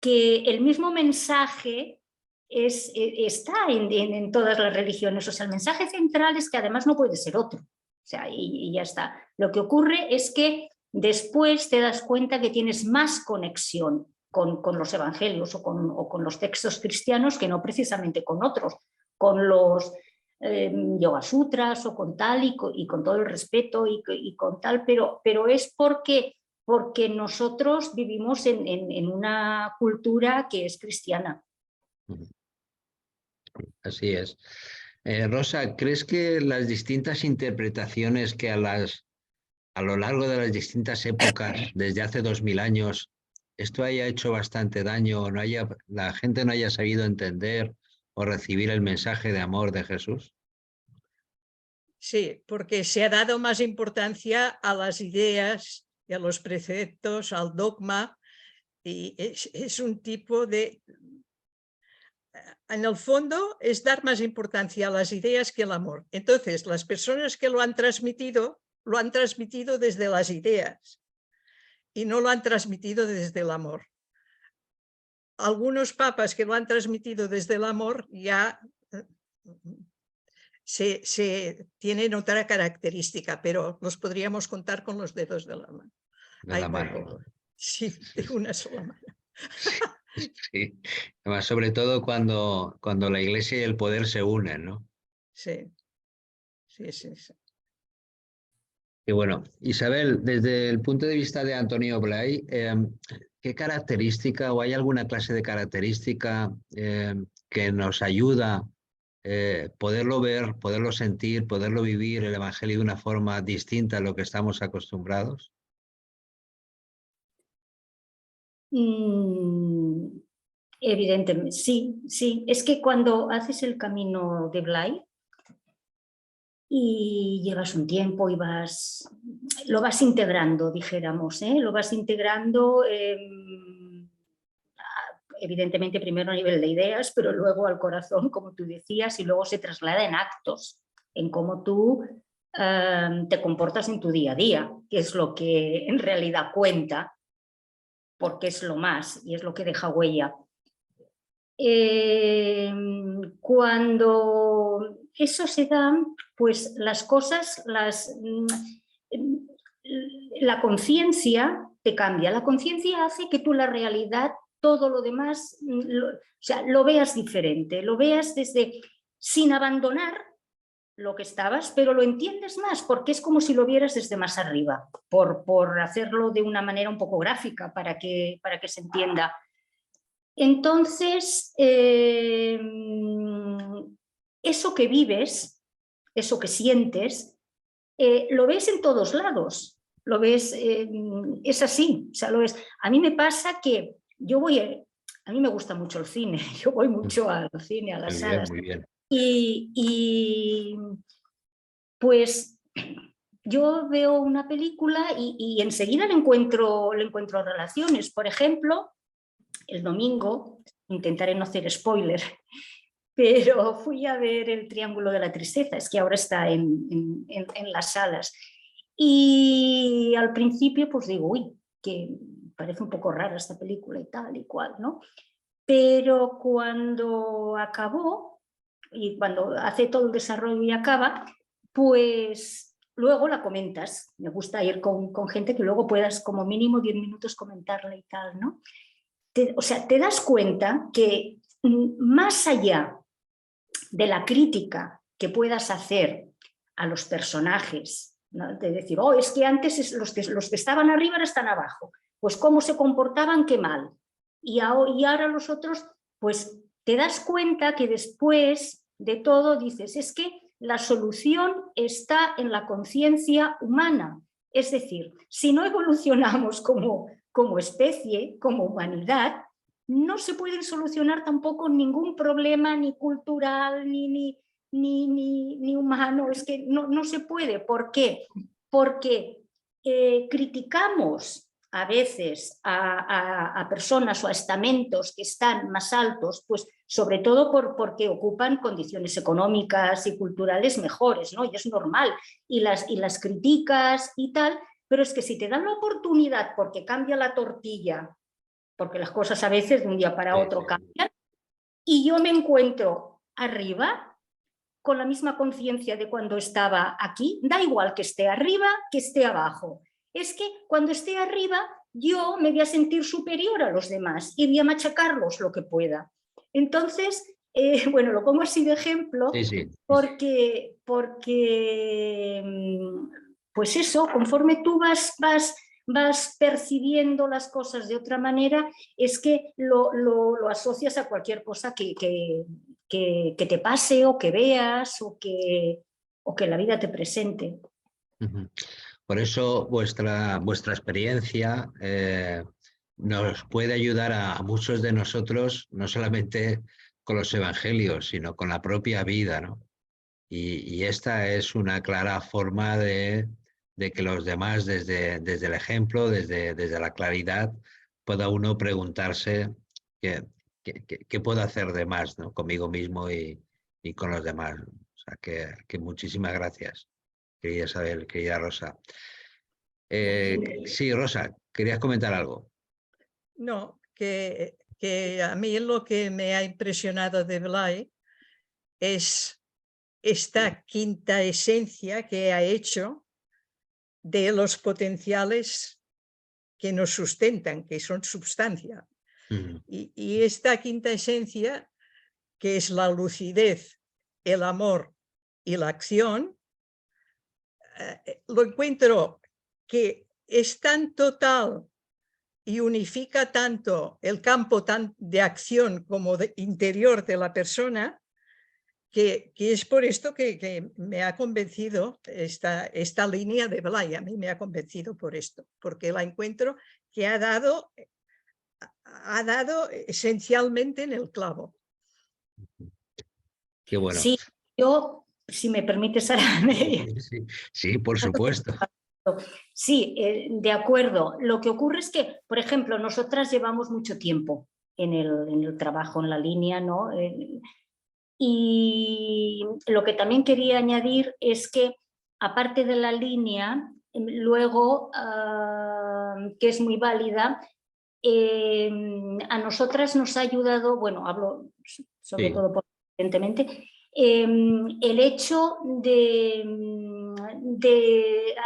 Speaker 3: que el mismo mensaje está en todas las religiones. O sea, el mensaje central es que además no puede ser otro. O sea, y ya está. Lo que ocurre es que después te das cuenta que tienes más conexión con los evangelios o con los textos cristianos que no precisamente con otros, con los Yoga Sutras o con tal, y con todo el respeto y con tal, pero es porque nosotros vivimos en una cultura que es cristiana.
Speaker 1: Así es. Rosa, ¿crees que las distintas interpretaciones que a lo largo de las distintas épocas, desde hace 2000 años, esto haya hecho bastante daño, la gente no haya sabido entender o recibir el mensaje de amor de Jesús?
Speaker 4: Sí, porque se ha dado más importancia a las ideas y a los preceptos, al dogma, y es un tipo de... En el fondo es dar más importancia a las ideas que al amor. Entonces, las personas que lo han transmitido desde las ideas y no lo han transmitido desde el amor. Algunos papas que lo han transmitido desde el amor ya se tienen otra característica, pero los podríamos contar con los dedos de la mano.
Speaker 1: De la mano.
Speaker 4: Sí, de una sola mano.
Speaker 1: Sí, además, sobre todo cuando la Iglesia y el poder se unen, ¿no?
Speaker 4: Sí.
Speaker 1: Y bueno, Isabel, desde el punto de vista de Antonio Blay, ¿qué característica o hay alguna clase de característica que nos ayuda poderlo ver, poderlo sentir, poderlo vivir el Evangelio de una forma distinta a lo que estamos acostumbrados?
Speaker 3: Evidentemente, sí. Es que cuando haces el camino de Blay y llevas un tiempo y lo vas integrando, dijéramos, lo vas integrando evidentemente primero a nivel de ideas, pero luego al corazón, como tú decías, y luego se traslada en actos, en cómo tú te comportas en tu día a día, que es lo que en realidad cuenta, porque es lo más y es lo que deja huella. Cuando eso se da, pues las cosas, la conciencia te cambia. La conciencia hace que tú la realidad, todo lo demás, lo veas diferente, lo veas desde sin abandonar lo que estabas, pero lo entiendes más porque es como si lo vieras desde más arriba, por hacerlo de una manera un poco gráfica para que se entienda. Entonces, eso que vives, eso que sientes, lo ves en todos lados, lo ves, es así, o sea, lo ves. A mí me pasa que yo a mí me gusta mucho el cine, yo voy mucho al cine, a las salas.
Speaker 1: Muy bien.
Speaker 3: Y pues yo veo una película y enseguida le encuentro relaciones. Por ejemplo, el domingo, intentaré no hacer spoiler, pero fui a ver El Triángulo de la Tristeza, es que ahora está en las salas. Y al principio pues digo, uy, que parece un poco rara esta película y tal y cual, ¿no? Pero cuando acabó, y cuando hace todo el desarrollo y acaba, pues luego la comentas. Me gusta ir con gente que luego puedas como mínimo 10 minutos comentarla y tal, ¿no? O sea, te das cuenta que más allá de la crítica que puedas hacer a los personajes, ¿no? De decir, oh, es que antes los que estaban arriba ahora están abajo, pues cómo se comportaban, qué mal. Y ahora los otros, pues te das cuenta que después de todo dices, es que la solución está en la conciencia humana. Es decir, si no evolucionamos como especie, como humanidad, no se pueden solucionar tampoco ningún problema ni cultural ni humano. Es que no se puede. ¿Por qué? Porque criticamos a veces a personas o a estamentos que están más altos, pues sobre todo porque ocupan condiciones económicas y culturales mejores, ¿no? Y es normal, y las criticas y tal, pero es que si te dan la oportunidad porque cambia la tortilla, porque las cosas a veces de un día para otro cambian, y yo me encuentro arriba con la misma conciencia de cuando estaba aquí, da igual que esté arriba que esté abajo. Es que cuando esté arriba yo me voy a sentir superior a los demás y voy a machacarlos lo que pueda. Entonces, bueno, lo pongo así de ejemplo, sí. Porque pues eso, conforme tú vas percibiendo las cosas de otra manera, es que lo asocias a cualquier cosa que te pase o que veas o que la vida te presente.
Speaker 1: Por eso vuestra experiencia nos puede ayudar a muchos de nosotros, no solamente con los evangelios, sino con la propia vida, ¿no? Y esta es una clara forma de que los demás, desde el ejemplo, desde la claridad, pueda uno preguntarse qué puedo hacer de más, ¿no? Conmigo mismo y con los demás. O sea, que muchísimas gracias, querida Isabel, querida Rosa. Sí, Rosa, ¿querías comentar algo?
Speaker 4: No, que a mí lo que me ha impresionado de Blay es esta quinta esencia que ha hecho de los potenciales que nos sustentan, que son substancia. Y esta quinta esencia, que es la lucidez, el amor y la acción, lo encuentro que es tan total y unifica tanto el campo de acción como de interior de la persona, que es por esto que me ha convencido esta línea de Blay. A mí me ha convencido por esto, porque la encuentro que ha dado esencialmente en el clavo.
Speaker 1: Qué bueno.
Speaker 3: Sí, yo, si me permite, Sara.
Speaker 1: Sí, por supuesto.
Speaker 3: Sí, de acuerdo. Lo que ocurre es que, por ejemplo, nosotras llevamos mucho tiempo en el trabajo en la línea, ¿no? Y lo que también quería añadir es que, aparte de la línea, luego, que es muy válida, a nosotras nos ha ayudado, bueno, hablo sobre todo por evidentemente, el hecho de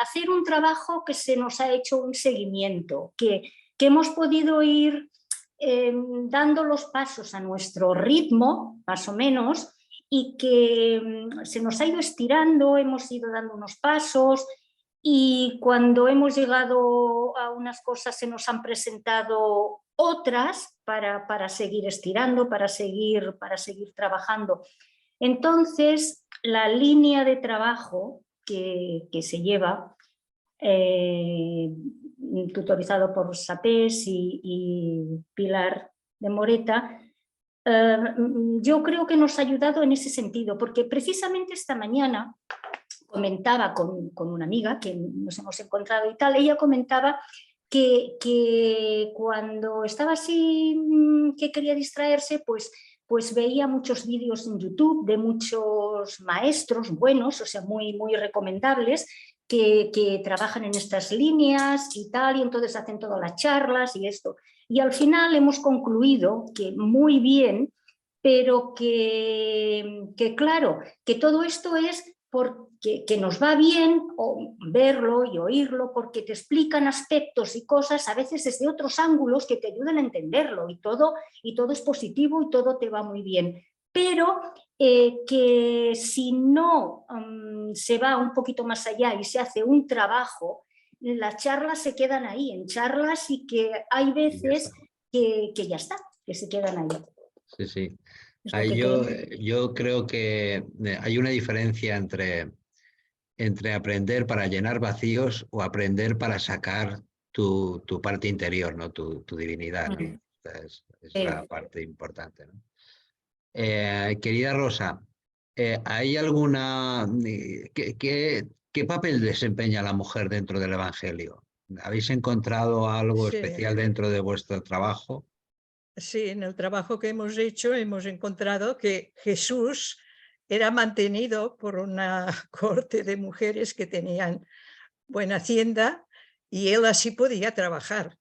Speaker 3: hacer un trabajo que se nos ha hecho un seguimiento, que hemos podido ir dando los pasos a nuestro ritmo, más o menos, y que se nos ha ido estirando, hemos ido dando unos pasos, y cuando hemos llegado a unas cosas se nos han presentado otras para seguir estirando, para seguir trabajando. Entonces, la línea de trabajo que se lleva, tutorizado por Sapés y Pilar de Moreta, yo creo que nos ha ayudado en ese sentido, porque precisamente esta mañana comentaba con una amiga que nos hemos encontrado y tal, ella comentaba que cuando estaba así, que quería distraerse, pues veía muchos vídeos en YouTube de muchos maestros buenos, o sea, muy, muy recomendables, que trabajan en estas líneas y tal, y entonces hacen todas las charlas y esto. Y al final hemos concluido que muy bien, pero que claro, que todo esto es porque que nos va bien verlo y oírlo, porque te explican aspectos y cosas a veces desde otros ángulos que te ayudan a entenderlo, y todo es positivo y todo te va muy bien. Pero que si no se va un poquito más allá y se hace un trabajo, las charlas se quedan ahí, en charlas, y que hay veces que ya está, que se quedan ahí.
Speaker 1: Sí, sí.
Speaker 3: Ahí
Speaker 1: yo creo que hay una diferencia entre aprender para llenar vacíos o aprender para sacar tu parte interior, ¿no? Tu divinidad, ¿no? Es la parte importante, ¿no? Querida Rosa, ¿hay alguna... ¿Qué papel desempeña la mujer dentro del Evangelio? ¿Habéis encontrado algo especial dentro de vuestro trabajo?
Speaker 4: Sí, en el trabajo que hemos hecho hemos encontrado que Jesús era mantenido por una corte de mujeres que tenían buena hacienda y él así podía trabajar.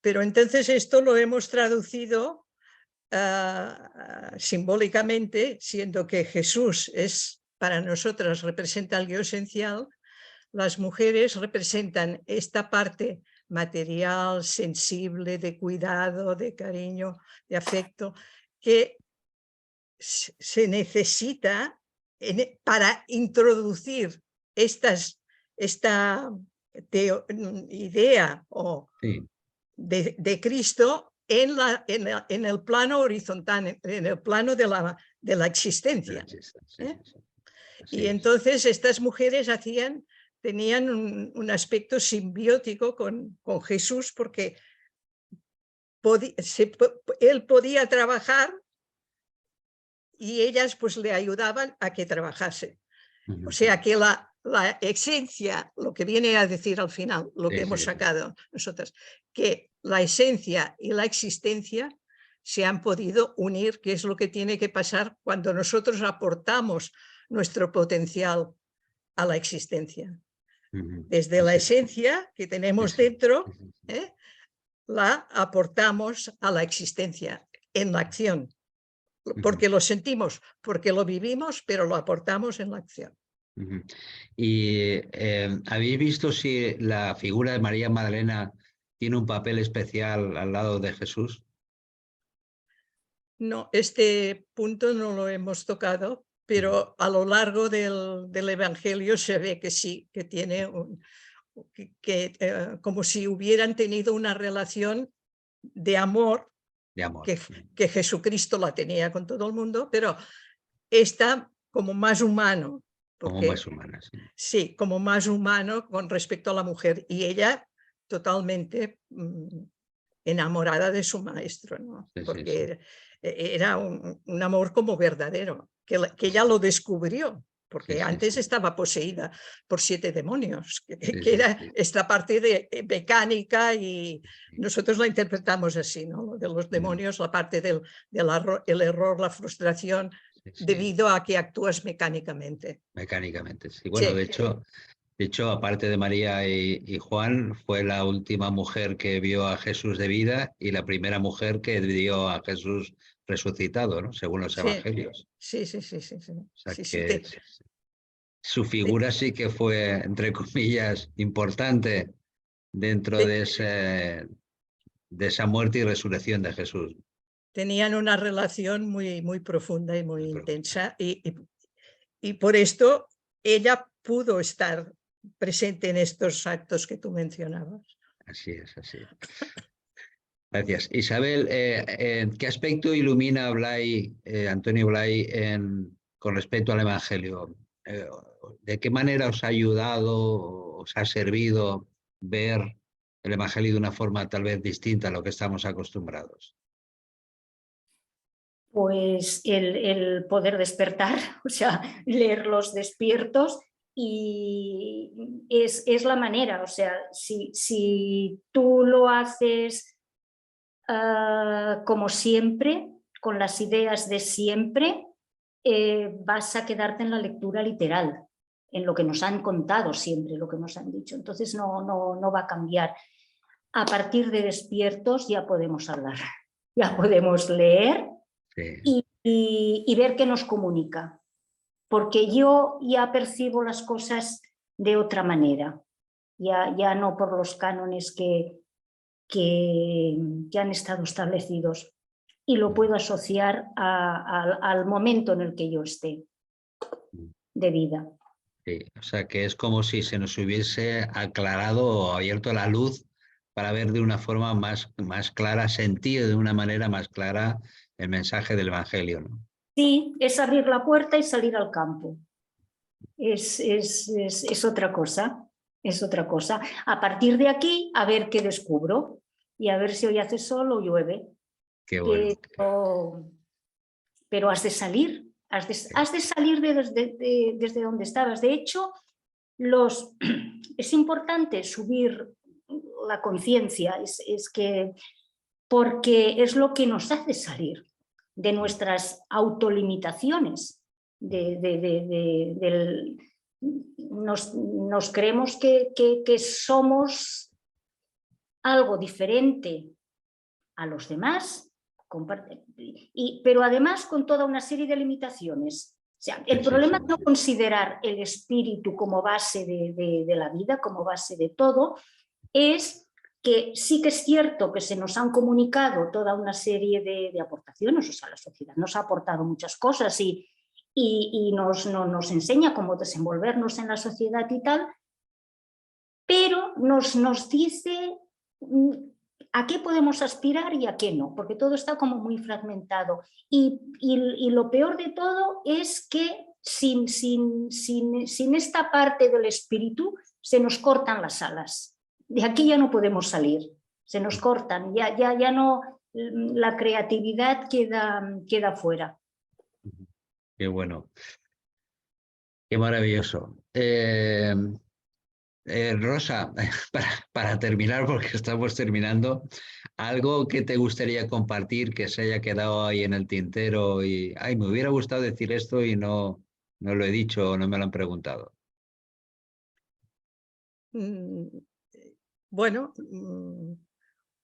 Speaker 4: Pero entonces esto lo hemos traducido simbólicamente, siendo que Jesús es para nosotras, representa algo esencial, las mujeres representan esta parte material, sensible, de cuidado, de cariño, de afecto, que se necesita para introducir esta idea de Cristo en el plano horizontal, en el plano de la existencia. Y entonces estas mujeres tenían un aspecto simbiótico con Jesús, porque él podía trabajar y ellas pues le ayudaban a que trabajase. O sea que la esencia, lo que viene a decir al final, lo que hemos sacado nosotras, que la esencia y la existencia se han podido unir, que es lo que tiene que pasar cuando nosotros aportamos nuestro potencial a la existencia. Desde la esencia que tenemos dentro, la aportamos a la existencia en la acción, porque lo sentimos, porque lo vivimos, pero lo aportamos en la acción.
Speaker 1: ¿Y habéis visto si la figura de María Magdalena tiene un papel especial al lado de Jesús?
Speaker 4: No, este punto no lo hemos tocado, pero a lo largo del Evangelio se ve que sí, que tiene como si hubieran tenido una relación de amor, que Jesucristo la tenía con todo el mundo, pero está como más humano.
Speaker 1: Como más humana, sí.
Speaker 4: Sí, como más humano con respecto a la mujer, y ella totalmente enamorada de su maestro, ¿no? Porque era un amor como verdadero, que ella lo descubrió porque
Speaker 1: Sí,
Speaker 4: antes
Speaker 1: sí.
Speaker 4: estaba poseída por 7 demonios, que
Speaker 1: Sí, sí,
Speaker 4: era
Speaker 1: sí.
Speaker 4: esta parte de mecánica, y
Speaker 1: Sí.
Speaker 4: nosotros la interpretamos así, ¿no? Lo de los demonios, la parte del el error, la frustración,
Speaker 1: Sí, sí,
Speaker 4: debido a que actúas mecánicamente.
Speaker 1: mecánicamente. Sí. Bueno,
Speaker 4: Sí,
Speaker 1: de hecho, aparte de María y Juan, fue la última mujer que vio a Jesús de vida y la primera mujer que vio a Jesús resucitado, ¿no? Según los
Speaker 4: sí,
Speaker 1: evangelios.
Speaker 4: sí, sí, sí, sí, sí.
Speaker 1: O sea
Speaker 4: Sí, sí,
Speaker 1: que su figura sí que fue, entre comillas, importante dentro
Speaker 4: te-
Speaker 1: de esa muerte y resurrección de Jesús.
Speaker 4: tenían una relación muy, muy profunda y muy
Speaker 1: Muy profunda.
Speaker 4: intensa, y por esto ella pudo estar presente en estos actos que tú mencionabas.
Speaker 1: Así es, así es. Gracias. Isabel, ¿en qué aspecto ilumina Blay, Antonio Blay con respecto al Evangelio? ¿De qué manera os ha ayudado, os ha servido ver el Evangelio de una forma tal vez distinta a lo que estamos acostumbrados?
Speaker 3: Pues el poder despertar, o sea, leer los despiertos, y es la manera, o sea, si tú lo haces como siempre, con las ideas de siempre, vas a quedarte en la lectura literal, en lo que nos han contado siempre, lo que nos han dicho. Entonces no va a cambiar. A partir de despiertos ya podemos hablar, ya podemos leer
Speaker 1: Sí,
Speaker 3: y ver qué nos comunica, porque yo ya percibo las cosas de otra manera, ya no por los cánones que han estado establecidos, y lo puedo asociar al momento en el que yo esté de vida.
Speaker 1: sí. O sea, que es como si se nos hubiese aclarado o abierto la luz para ver de una forma más clara, sentir de una manera más clara el mensaje del Evangelio, ¿no?
Speaker 3: Sí, es abrir la puerta y salir al campo. Es otra cosa, es otra cosa. A partir de aquí, a ver qué descubro y a ver si hoy hace sol o llueve.
Speaker 1: Qué bueno.
Speaker 3: Pero has de salir, has de salir desde donde estabas. De hecho, es importante subir la conciencia, porque es lo que nos hace salir de nuestras autolimitaciones. Nos creemos que somos algo diferente a los demás, pero además con toda una serie de limitaciones. O sea, el problema es no considerar el espíritu como base de la vida, como base de todo, es que sí que es cierto que se nos han comunicado toda una serie de aportaciones, o sea, la sociedad nos ha aportado muchas cosas y nos enseña cómo desenvolvernos en la sociedad y tal, pero nos dice a qué podemos aspirar y a qué no, porque todo está como muy fragmentado. Y lo peor de todo es que sin esta parte del espíritu se nos cortan las alas. De aquí ya no podemos salir, se nos cortan, ya no, la creatividad queda fuera.
Speaker 1: Qué bueno, qué maravilloso. Rosa, para terminar, porque estamos terminando, algo que te gustaría compartir que se haya quedado ahí en el tintero y, ay, me hubiera gustado decir esto y no lo he dicho o no me lo han preguntado.
Speaker 4: Bueno,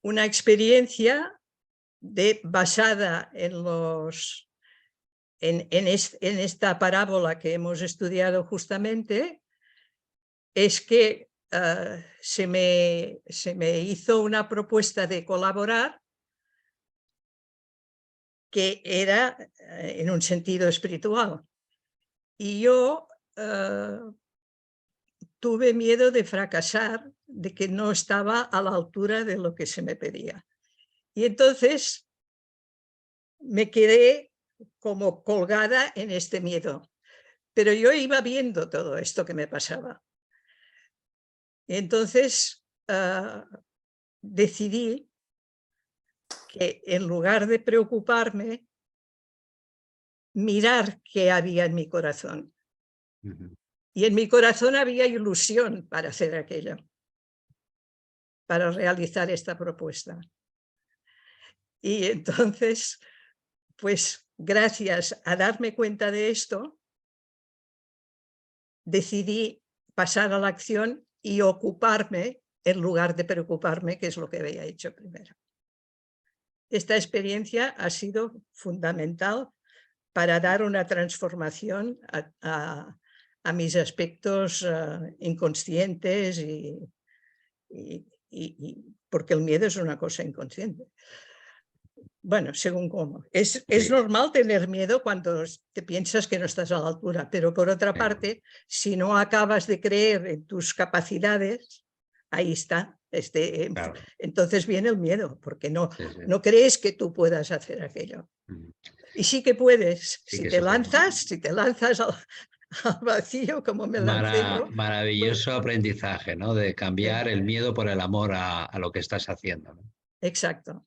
Speaker 4: una experiencia basada en esta parábola que hemos estudiado justamente, es que se me hizo una propuesta de colaborar que era en un sentido espiritual. Y yo tuve miedo de fracasar, de que no estaba a la altura de lo que se me pedía. Y entonces me quedé como colgada en este miedo. Pero yo iba viendo todo esto que me pasaba. Y entonces decidí que en lugar de preocuparme, mirar qué había en mi corazón.
Speaker 1: Ujú.
Speaker 4: Y en mi corazón había ilusión para hacer aquello, para realizar esta propuesta. Y entonces, pues gracias a darme cuenta de esto, decidí pasar a la acción y ocuparme en lugar de preocuparme, que es lo que había hecho primero. Esta experiencia ha sido fundamental para dar una transformación a mis aspectos inconscientes porque el miedo es una cosa inconsciente. Bueno, según cómo. Es normal tener miedo cuando te piensas que no estás a la altura, pero por otra parte, si no acabas de creer en tus capacidades, ahí está.
Speaker 1: Claro.
Speaker 4: Entonces viene el miedo, porque no
Speaker 1: Sí.
Speaker 4: crees que tú puedas hacer aquello.
Speaker 1: Ujú.
Speaker 4: Y sí que puedes,
Speaker 1: Sí
Speaker 4: si
Speaker 1: que
Speaker 4: te
Speaker 1: se puede.
Speaker 4: lanzas al vacío como me lancé yo.
Speaker 1: Maravilloso aprendizaje, ¿no? De cambiar el miedo por el amor a lo que estás haciendo, ¿no?
Speaker 4: Exacto,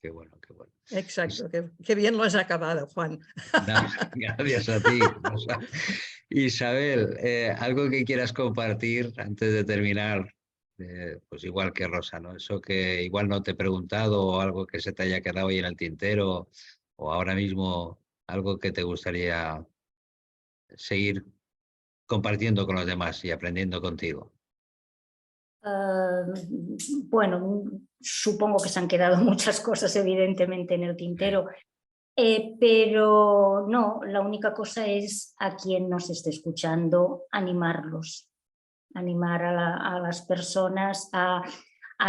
Speaker 1: Qué bueno, qué bueno.
Speaker 4: exacto. Qué bien lo has acabado, Juan.
Speaker 1: Gracias a ti, Rosa. Isabel, algo que quieras compartir antes de terminar, pues igual que Rosa, ¿no? Eso que igual no te he preguntado o algo que se te haya quedado ahí en el tintero o ahora mismo algo que te gustaría seguir compartiendo con los demás y aprendiendo contigo.
Speaker 3: Bueno, supongo que se han quedado muchas cosas evidentemente en el tintero, pero no, la única cosa es a quien nos esté escuchando, animarlos, animar a las personas a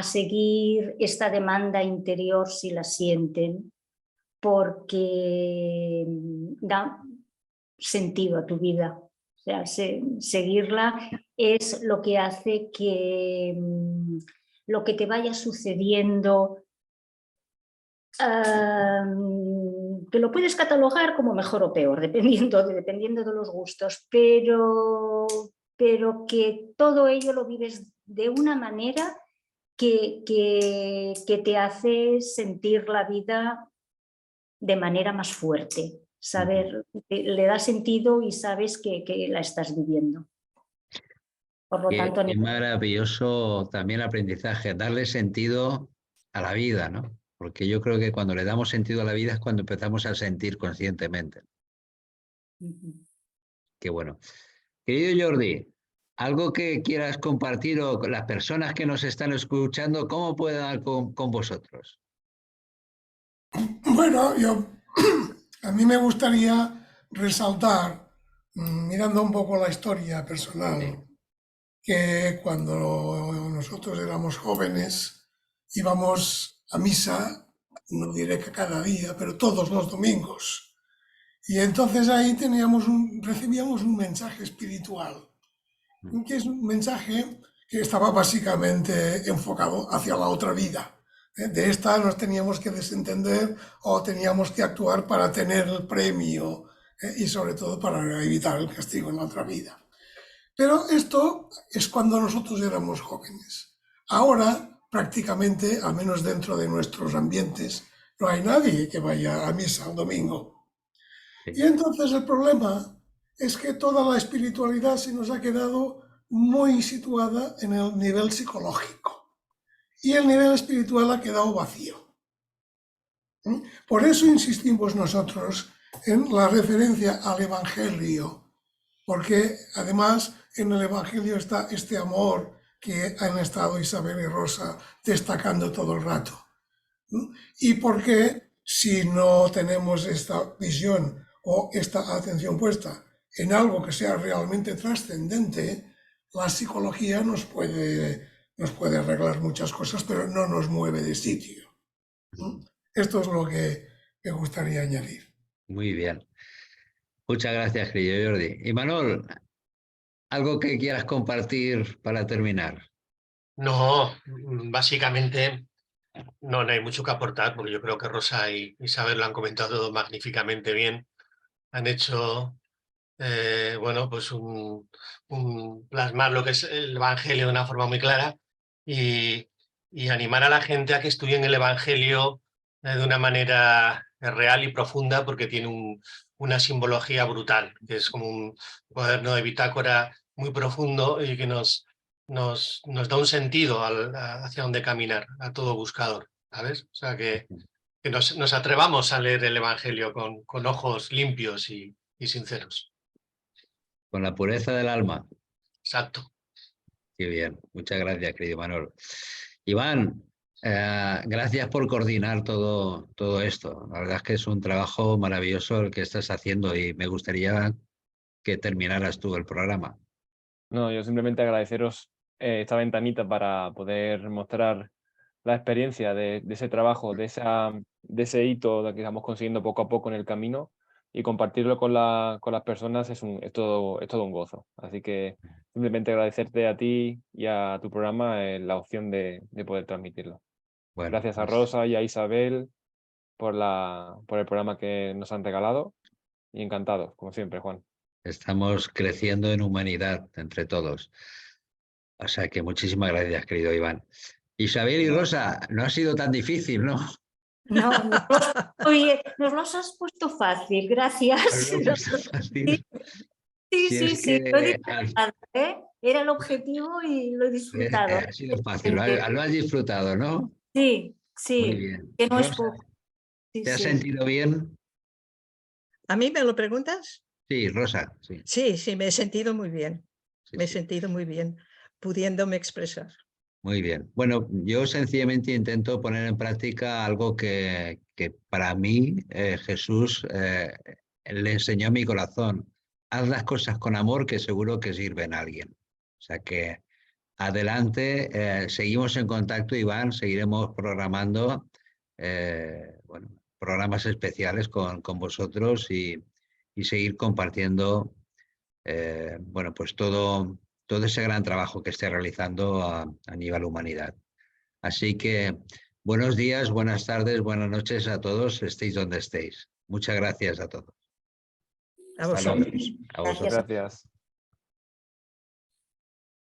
Speaker 3: seguir esta demanda interior si la sienten, porque da sentido a tu vida. O sea, seguirla es lo que hace que lo que te vaya sucediendo, que lo puedes catalogar como mejor o peor, dependiendo de los gustos, pero que todo ello lo vives de una manera que te hace sentir la vida de manera más fuerte. Saber, le da sentido y sabes que la estás viviendo. Por lo tanto,
Speaker 1: Qué maravilloso también aprendizaje, darle sentido a la vida, ¿no? Porque yo creo que cuando le damos sentido a la vida es cuando empezamos a sentir conscientemente. Qué bueno. Querido Jordi, algo que quieras compartir o con las personas que nos están escuchando, ¿cómo pueden dar con vosotros?
Speaker 6: Bueno, a mí me gustaría resaltar, mirando un poco la historia personal, que cuando nosotros éramos jóvenes íbamos a misa, no diré que cada día, pero todos los domingos. Y entonces ahí recibíamos un mensaje espiritual, que es un mensaje que estaba básicamente enfocado hacia la otra vida. De esta nos teníamos que desentender o teníamos que actuar para tener el premio y sobre todo para evitar el castigo en la otra vida. Pero esto es cuando nosotros éramos jóvenes. Ahora, prácticamente, al menos dentro de nuestros ambientes, no hay nadie que vaya a misa un domingo. Y entonces el problema es que toda la espiritualidad se nos ha quedado muy situada en el nivel psicológico. Y el nivel espiritual ha quedado vacío. Por eso insistimos nosotros en la referencia al Evangelio, porque además en el Evangelio está este amor que han estado Isabel y Rosa destacando todo el rato. Y porque si no tenemos esta visión o esta atención puesta en algo que sea realmente trascendente, la psicología nos puede arreglar muchas cosas, pero no nos mueve de sitio. Esto es lo que me gustaría añadir.
Speaker 1: Muy bien. Muchas gracias, querido Jordi. Y Manol, ¿algo que quieras compartir para terminar?
Speaker 2: No, básicamente no hay mucho que aportar, porque yo creo que Rosa y Isabel lo han comentado magníficamente bien. Han hecho, bueno, pues plasmar lo que es el Evangelio de una forma muy clara y animar a la gente a que estudien el Evangelio de una manera real y profunda porque tiene una simbología brutal, que es como un cuaderno de bitácora muy profundo y que nos da un sentido hacia dónde caminar a todo buscador, ¿sabes? O sea, que nos atrevamos a leer el Evangelio con ojos limpios y sinceros.
Speaker 1: Con la pureza del alma.
Speaker 2: Exacto.
Speaker 1: Qué bien, muchas gracias, querido Manuel. Iván, gracias por coordinar todo esto. La verdad es que es un trabajo maravilloso el que estás haciendo y me gustaría que terminaras tú el programa.
Speaker 5: No, yo simplemente agradeceros esta ventanita para poder mostrar la experiencia de ese trabajo, de ese hito que estamos consiguiendo poco a poco en el camino, y compartirlo con las personas es todo un gozo. Así que simplemente agradecerte a ti y a tu programa la opción de poder transmitirlo.
Speaker 1: Bueno,
Speaker 5: gracias a Rosa y a Isabel por el programa que nos han regalado, y encantados, como siempre, Juan.
Speaker 1: estamos creciendo en humanidad entre todos. O sea que muchísimas gracias, querido Iván. Isabel y Rosa, no ha sido tan difícil, ¿no?
Speaker 3: No, oye, nos los has puesto fácil, gracias. Sí, lo he disfrutado, ¿eh? Era el objetivo y lo he disfrutado.
Speaker 1: Ha sido fácil, lo has disfrutado, ¿no?
Speaker 3: Sí,
Speaker 1: Muy bien.
Speaker 3: que no es
Speaker 1: Rosa,
Speaker 3: poco.
Speaker 1: ¿te has sentido bien?
Speaker 4: ¿A mí me lo preguntas?
Speaker 1: Sí, Rosa, sí.
Speaker 4: Sí, me he sentido muy bien. Me he sentido muy bien, pudiéndome expresar.
Speaker 1: Muy bien. Bueno, yo sencillamente intento poner en práctica algo que para mí Jesús le enseñó a mi corazón. Haz las cosas con amor que seguro que sirven a alguien. O sea que adelante, seguimos en contacto, Iván, seguiremos programando programas especiales con vosotros y seguir compartiendo pues todo ese gran trabajo que esté realizando a nivel humanidad. Así que buenos días, buenas tardes, buenas noches a todos, estéis donde estéis. Muchas gracias a todos.
Speaker 4: A vosotros.
Speaker 1: A vosotros.
Speaker 5: Gracias.